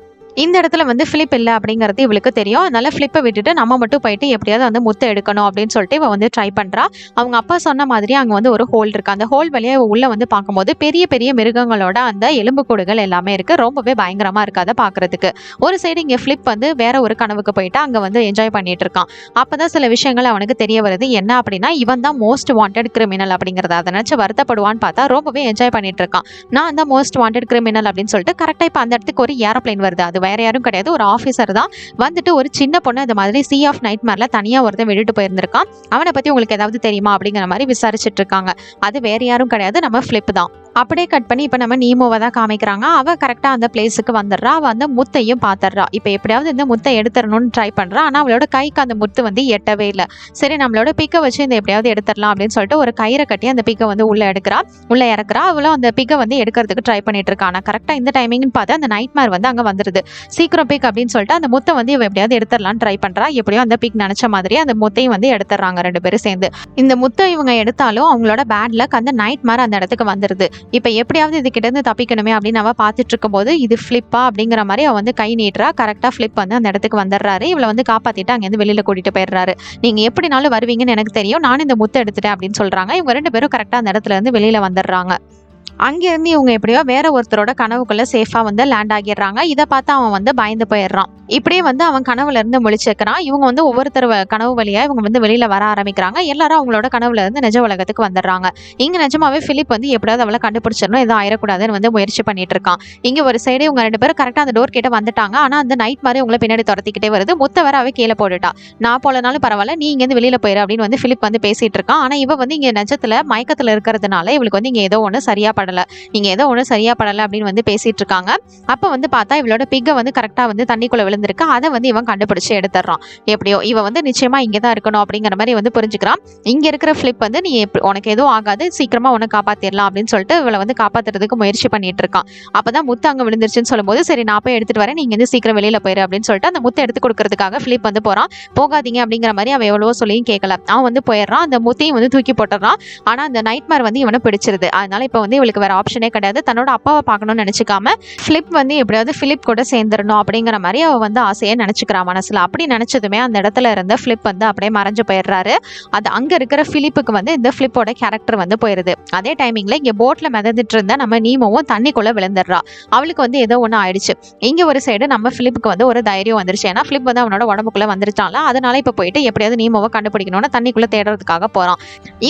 இந்த இடத்துல வந்து பிலிப் இல்லை அப்படிங்கிறது இவளுக்கு தெரியும். அதனால பிலிப்பை விட்டுட்டு நம்ம மட்டும் போயிட்டு எப்படியாவது வந்து முத்தை எடுக்கணும் அப்படின்னு சொல்லிட்டு இவ வந்து ட்ரை பண்றா. அவங்க அப்பா சொன்ன மாதிரி அங்க வந்து ஒரு ஹோல் இருக்கு. அந்த ஹோல் வழியா உள்ள வந்து பார்க்கும்போது பெரிய பெரிய மிருகங்களோட அந்த எலும்புக்கூடுகள் எல்லாமே இருக்கு. ரொம்பவே பயங்கரமா இருக்கு அதை பாக்குறதுக்கு. ஒரு சைடு இங்க பிலிப் வந்து வேற ஒரு கனவுக்கு போயிட்டு அங்க வந்து என்ஜாய் பண்ணிட்டு இருக்கான். அப்பதான் சில விஷயங்கள் அவனுக்கு தெரிய வருது. என்ன அப்படின்னா இவன் தான் மோஸ்ட் வாண்டட் கிரிமினல் அப்படிங்கறத. அதை நினைச்சு வருத்தப்படுவான்னு பார்த்தா ரொம்பவே என்ஜாய் பண்ணிட்டு இருக்கான். நான் தான் மோஸ்ட் வாண்டட் கிரிமினல் அப்படின்னு சொல்லிட்டு கரெக்டா இப்ப அந்த இடத்துக்கு ஒரு ஏரோப்ளேன் வருது. அது வேற யாரும் கிடையாது, ஒரு ஆபீசர் தான் வந்துட்டு ஒரு சின்ன பொண்ணு இந்த மாதிரி சி ஆஃப் நைட்மேர்ல தனியா ஒருத்தன் விட்டுட்டு போயிருந்திருக்கான். அவனை பத்தி உங்களுக்கு ஏதாவது தெரியுமா அப்படிங்கிற மாதிரி விசாரிச்சுட்டு இருக்காங்க. அது வேற யாரும் கிடையாது, நம்ம பிலிப் தான். அப்படியே கட் பண்ணி இப்ப நம்ம நீமோவை தான் காமிக்கிறாங்க. அவ கரெக்டா அந்த பிளேஸுக்கு வந்துடுறா. அவ அந்த முத்தையும் பாத்துறா. இப்ப எப்படியாவது இந்த முத்தை எடுத்துடணும்னு ட்ரை பண்றா. ஆனா அவளோட கைக்கு அந்த முத்து வந்து எட்டவே இல்லை. சரி நம்மளோட பிக்கை வச்சு இந்த எப்படியாவது எடுத்துடலாம் அப்படின்னு சொல்லிட்டு ஒரு கயிறை கட்டி அந்த பிக்கை வந்து உள்ள இறக்குறா. அவளும் அந்த பிக்கை வந்து எடுக்கிறதுக்கு ட்ரை பண்ணிட்டு இருக்கா. ஆனா கரெக்டா இந்த டைமிங்னு பார்த்து அந்த நைட்மேர் வந்து அங்க வந்துருது. சீக்கிரம் பிக் அப்படின்னு சொல்லிட்டு அந்த முத்தை வந்து இவ எப்படியாவது எடுத்துடலாம்னு ட்ரை பண்றா. எப்படியோ அந்த பிக் நினைச்ச மாதிரி அந்த முத்தையும் வந்து எடுத்துறாங்க 2 பேரும் சேர்ந்து. இந்த முத்தை இவங்க எடுத்தாலும் அவங்களோட பேட் லக் அந்த நைட்மேர் அந்த இடத்துக்கு வந்துருது. இப்ப எப்படியாவது இது கிட்ட இருந்து தப்பிக்கணுமே அப்படின்னு அவ பாத்துட்டு இருக்கும் போது இது பிலிப்பா அப்படிங்கிற மாதிரி அவ வந்து கை நீட்டுறா. கரெக்டா பிலிப் வந்து அந்த இடத்துக்கு வந்துடுறாரு. இவளை வந்து காப்பாத்திட்டு அங்க இருந்து வெளியில கூட்டிட்டு போயிடுறாரு. நீங்க எப்படினாலும் வருவீங்கன்னு எனக்கு தெரியும், நானும் இந்த முத்தை எடுத்துட்டேன் அப்படின்னு சொல்றாங்க. இவங்க 2 பேரும் கரெக்டா அந்த இடத்துல இருந்து வெளியில வந்துடுறாங்க. அங்கேருந்து இவங்க எப்படியோ வேற ஒருத்தரோட கனவுக்குள்ள சேஃபா வந்து லேண்ட் ஆகிடுறாங்க. இதை பார்த்து அவன் வந்து பயந்து போயிடுறான். இப்படியே வந்து அவன் கனவுல இருந்து முழிச்சிருக்கிறான். இவங்க வந்து ஒவ்வொருத்தர் கனவு வழியா இவங்க வந்து வெளியில வர ஆரம்பிக்கிறாங்க. எல்லாரும் அவங்களோட கனவுல இருந்து நிஜ உலகத்துக்கு வந்துடுறாங்க. இங்க நிஜமாவே பிலிப் வந்து எப்படியாவது அவளை கண்டுபிடிச்சிடணும், எதுவும் ஆயிடக்கூடாதுன்னு வந்து முயற்சி பண்ணிட்டு இருக்கான். இங்க ஒரு சைடு இவங்க 2 பேரும் கரெக்டா அந்த டோர் கிட்ட வந்துட்டாங்க. ஆனா அந்த நைட் மாதிரி உங்களை பின்னாடி துரத்திக்கிட்டே வருது. முத்த வர அவ கீழே போட்டுட்டா. நான் போலனாலும் பரவாயில்ல, நீ இங்க இருந்து வெளியில போயிரு அப்படின்னு வந்து பிலிப் வந்து பேசிட்டு இருக்கான். ஆனா இவ வந்து இங்க நிஜத்துல மயக்கத்துல இருக்கிறதுனால இவளுக்கு வந்து இங்க ஏதோ ஒண்ணு சரியா படல. இங்க ஏதோ ஒண்ணு சரியா படல அப்படின்னு வந்து பேசிட்டு இருக்காங்க. அப்ப வந்து பார்த்தா இவளோட பிக்க வந்து கரெக்டா வந்து தண்ணிக்குள்ள விழுந்திருக்கு. அதை வந்து இவன் கண்டுபிடிச்சு எடுத்துறான். எப்படியோ இவ வந்து நிச்சயமா இங்கதான் இருக்கணும் அப்படிங்கிற மாதிரி வந்து புரிஞ்சுக்கிறான். இங்க இருக்கிற பிலிப் வந்து நீ உனக்கு எதுவும் ஆகாது, சீக்கிரமா உனக்கு காப்பாத்திரலாம் அப்படின்னு சொல்லிட்டு இவளை வந்து காப்பாத்துறதுக்கு முயற்சி பண்ணிட்டு இருக்கான். அப்பதான் முத்து அங்க விழுந்துருச்சுன்னு சொல்லும்போது சரி நான் போய் எடுத்துட்டு வரேன், நீங்க வந்து சீக்கிரம் வெளியில போயிரு அப்படின்னு சொல்லிட்டு அந்த முத்தை எடுத்து கொடுக்கறதுக்காக பிலிப் வந்து போறான். போகாதீங்க அப்படிங்கிற மாதிரி அவன் எவ்வளவோ சொல்லியும் கேட்கல. அவன் வந்து போயிடுறான். அந்த முத்தையும் வந்து தூக்கி போட்டுறான். ஆனா அந்த நைட்மேர் வந்து இவனை பிடிச்சிருது. அதனால இப்ப வந்து இவளுக்கு வேற ஆப்ஷனே கிடையாது. தன்னோட அப்பாவை பார்க்கணும்னு நினைச்சுக்காம பிலிப் வந்து எப்படியாவது பிலிப் கூட சேர்ந்துடணும் அப்படிங்கிற மாதிரி அவ வந்து ஆசையை நினைச்சுக்கிறான் மனசுல. அப்படி நினைச்சதுமே அந்த இடத்துல இருந்த பிலிப் வந்து அப்படியே மறைஞ்சு போயிடுறாரு. அது அங்க இருக்கிற பிலிப்புக்கு வந்து இந்த பிலிப்போட கேரக்டர் வந்து போயிருது. அதே டைமிங்ல இங்க போட்ல மிதந்துட்டு இருந்த நம்ம நீமோவும் தண்ணிக்குள்ள விழுந்துடுறா. அவளுக்கு வந்து ஏதோ ஒண்ணு ஆயிடுச்சு. இங்க ஒரு சைடு நம்ம பிலிப்புக்கு வந்து ஒரு தைரியம் வந்துருச்சு. ஏன்னா பிலிப் வந்து அவனோட உடம்புக்குள்ள வந்துருச்சால, அதனால இப்ப போயிட்டு எப்படியாவது நீமோவை கண்டுபிடிக்கணும்னு தண்ணிக்குள்ள தேடுறதுக்காக போறான்.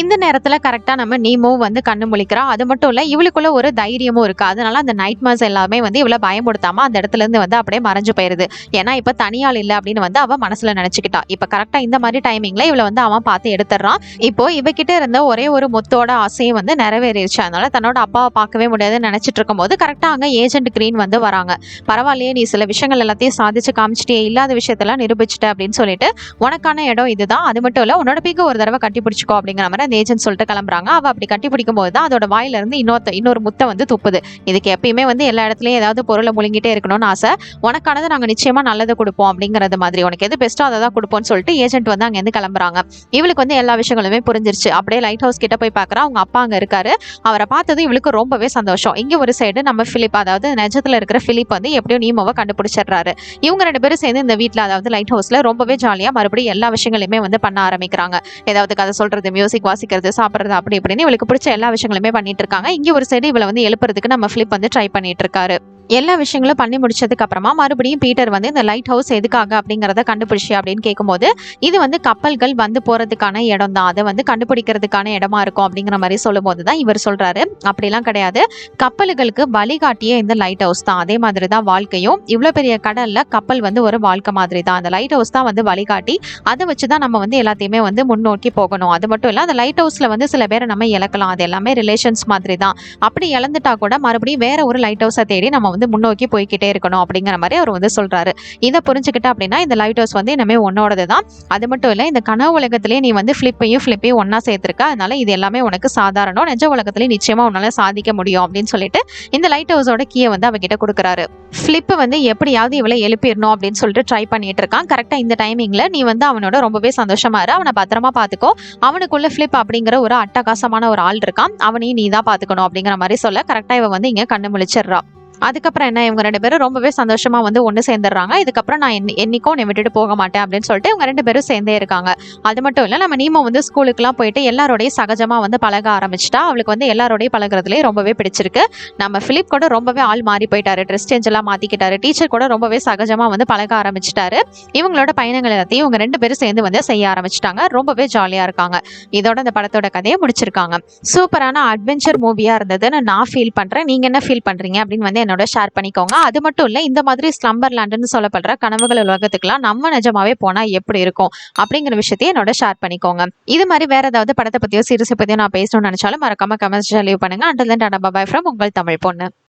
இந்த நேரத்துல கரெக்டா நம்ம நீமோ வந்து கண்ணு முழிக்கிறா. அது மட்டும் இல்ல இவளுக்குள்ள ஒரு தைரியமும் இருக்கு. அதனால அந்த நைட் மாஸ் எல்லாமே வந்து இவளை பயமுடுத்தாம அந்த இடத்துல இருந்து வந்து அப்படியே மறைஞ்சு போயிருது. ஏன்னா இப்ப தனியாள் இல்ல அப்படின்னு வந்து அவ மனசுல நினைச்சுக்கிட்டா. இப்ப கரெக்டா இந்த மாதிரி டைமிங்ல இவளை வந்து அவன் பார்த்து எடுத்துறான். இப்போ இவகிட்ட இருந்த ஒரே ஒரு முத்தோட ஆசையும் வந்து நிறைவேறிடுச்சு. அதனால தன்னோட அப்பாவை பார்க்கவே முடியாதுன்னு நினைச்சிட்டு இருக்கும் போது கரெக்டா அங்க ஏஜென்ட் கிரீன் வந்து வராங்க. பரவாயில்லையே, நீ சில விஷயங்கள் எல்லாத்தையும் சாதிச்சு காமிச்சிட்டே, இல்லாத விஷயத்தெல்லாம் நிரூபிச்சுட்ட அப்படின்னு சொல்லிட்டு உனக்கான இடம் இதுதான், அது மட்டும் இல்ல உன்னோட பிக்க ஒரு தடவை கட்டி பிடிச்சிக்கோ அப்படிங்கிற மாதிரி அந்த ஏஜென்ட் சொல்லிட்டு கிளம்புறாங்க. அவ அப்படி கட்டி பிடிக்கும் போது தான் அதோட வாயில இருந்து இன்னொரு முத்தை வந்து துப்புது. இதுக்கு எப்பயுமே வந்து எல்லா இடத்துலயும் ஏதாவது பொருளை முழுங்கிட்டே இருக்கணும்னு ஆசை. உனக்கானது நாங்க நிச்சயமா நல்லதை கொடுப்போம் அப்படிங்கறது மாதிரி, உனக்கு எது பெஸ்ட்டோ அதை தான் கொடுப்போம்னு சொல்லிட்டு ஏஜென்ட் வந்து அங்க இருந்து கிளம்புறாங்க. இவளுக்கு வந்து எல்லா விஷயங்களுமே புரிஞ்சிருச்சு. அப்படியே லைட் ஹவுஸ் கிட்ட போய் பாக்குறா. அவங்க அப்பா அங்க இருக்காரு. அவரை பார்த்தது இவளுக்கு ரொம்பவே சந்தோஷம். இங்க ஒரு சைடு நம்ம பிலிப், அதாவது நிஜத்துல இருக்கிற பிலிப் வந்து எப்படியும் நீமோவை கண்டுபிடிச்சிடுறாரு. இவங்க 2 பேரும் சேர்ந்து இந்த வீட்டுல, அதாவது லைட் ஹவுஸ்ல ரொம்பவே ஜாலியா மறுபடியும் எல்லா விஷயங்களுமே வந்து பண்ண ஆரம்பிக்கிறாங்க. ஏதாவது கதை சொல்றது, மியூசிக் வாசிக்கிறது, சாப்பிடுறது, அப்படி இப்படின்னு இவளுக்கு பிடிச்ச எல்லா விஷயங்களுமே பண்ணிட்டு இருக்காங்க. இங்க ஒரு சைடு இவளை வந்து எழுப்புறதுக்கு நம்ம பிலிப் வந்து ட்ரை பண்ணிட்டு இருக்காரு. எல்லா விஷயங்களும் பண்ணி முடிச்சதுக்கு அப்புறமா மறுபடியும் பீட்டர் வந்து இந்த லைட் ஹவுஸ் எதுக்காக அப்படிங்கறத கண்டுபிடிச்சி அப்படின்னு கேட்கும்போது, இது வந்து கப்பல்கள் வந்து போறதுக்கான இடம் தான், அதை வந்து கண்டுபிடிக்கிறதுக்கான இடமா இருக்கும் அப்படிங்கிற மாதிரி சொல்லும் போதுதான் இவர் சொல்றாரு, அப்படிலாம் கிடையாது, கப்பல்களுக்கு வழிகாட்டிய இந்த லைட் ஹவுஸ் தான். அதே மாதிரி தான் வாழ்க்கையும். இவ்வளவு பெரிய கடல்ல கப்பல் வந்து ஒரு வாழ்க்கை மாதிரி தான். அந்த லைட் ஹவுஸ் தான் வந்து வழிகாட்டி. அதை வச்சுதான் நம்ம வந்து எல்லாத்தையுமே வந்து முன்னோக்கி போகணும். அது மட்டும் இல்ல, அந்த லைட் ஹவுஸ்ல வந்து சில பேரை நம்ம இழக்கலாம். அது எல்லாமே ரிலேஷன்ஸ் மாதிரி தான். அப்படி இழந்துட்டா கூட மறுபடியும் வேற ஒரு லைட் ஹவுஸை தேடி நம்ம வந்து முன்னோக்கி போய்கிட்டே இருக்கணும் அப்படிங்கிற மாதிரி அவர் வந்து சொல்றாரு. இதை புரிஞ்சுக்கிட்டா அப்படின்னா இந்த லைட் ஹவுஸ் வந்து இனிமே உன்னோடது தான். அது மட்டும் இல்ல, இந்த கனவு உலகத்திலேயே நீ வந்து பிலிப்பையும் ஒன்னா சேர்த்திருக்க. அதனால இது எல்லாமே உனக்கு சாதாரணம். நிஜ உலகத்திலேயே நிச்சயமா உன்னால சாதிக்க முடியும் அப்படின்னு சொல்லிட்டு இந்த லைட் ஹவுஸோட கீயை வந்து அவகிட்ட கொடுக்குறாரு. பிலிப் வந்து எப்படியாவது இவளை எழுப்பிடணும் அப்படின்னு சொல்லிட்டு ட்ரை பண்ணிட்டு இருக்கான். கரெக்டா இந்த டைமிங்ல நீ வந்து அவனோட ரொம்பவே சந்தோஷமா இரு, அவனை பத்திரமா பாத்துக்கோ, அவனுக்குள்ள பிலிப் அப்படிங்கிற ஒரு அட்டகாசமான ஒரு ஆள் இருக்கான், அவனையும் நீ தான் பாத்துக்கணும் அப்படிங்கிற மாதிரி சொல்ல கரெக்டா இவ வந்து இங்க கண்ணு முழிச்சிடுறா. அதுக்கப்புறம் என்ன, இவங்க 2 பேரும் ரொம்பவே சந்தோஷமா வந்து ஒன்று சேர்ந்துடுறாங்க. இதுக்கப்புறம் நான் என்னைக்கும் உன்னை விட்டுட்டு போக மாட்டேன் அப்படின்னு சொல்லிட்டு இவங்க 2 பேரும் சேர்ந்தே இருக்காங்க. அது மட்டும் இல்லை, நம்ம நீமோ வந்து ஸ்கூலுக்குலாம் போயிட்டு எல்லாரோடையும் சகஜமா வந்து பழக ஆரம்பிச்சிட்டா. அவளுக்கு வந்து எல்லாரோடையும் பழகிறதுலேயே ரொம்பவே பிடிச்சிருக்கு. நம்ம பிலிப் கூட ரொம்பவே ஆள் மாறி போயிட்டாரு, ட்ரெஸ் சேஞ்ச் எல்லாம் மாத்திக்கிட்டாரு, டீச்சர் கூட ரொம்பவே சகஜமா வந்து பழக ஆரம்பிச்சிட்டாரு. இவங்களோட பயணங்கள் எல்லாத்தையும் இவங்க 2 பேரும் சேர்ந்து வந்து செய்ய ஆரம்பிச்சிட்டாங்க. ரொம்பவே ஜாலியா இருக்காங்க. இதோட இந்த படத்தோட கதையை முடிச்சிருக்காங்க. சூப்பரான அட்வென்ச்சர் மூவியா இருந்ததுன்னு நான் ஃபீல் பண்றேன். நீங்க என்ன ஃபீல் பண்றீங்க அப்படின்னு வந்து என்னோட ஷேர் பண்ணிக்கோங்க. அது மட்டும் இல்ல, இந்த மாதிரி ஸ்லம்பர்லாண்ட்னு சொல்லப்படுற கனவுகள் உலகத்துக்குலாம் நம்ம நிஜமாவே போனா எப்படி இருக்கும் அப்படிங்கிற விஷயத்தையும் என்னோட ஷேர் பண்ணிக்கோங்க. இது மாதிரி வேற ஏதாவது படத்தை பத்தியோ சீரிஸை பத்தியோ நான் பேசணும்னு நினைச்சாலும் மறக்காம கமெண்ட்ஸ் லீவ் பண்ணுங்க. Until then tata bye from உங்கள் தமிழ் பொண்ணு.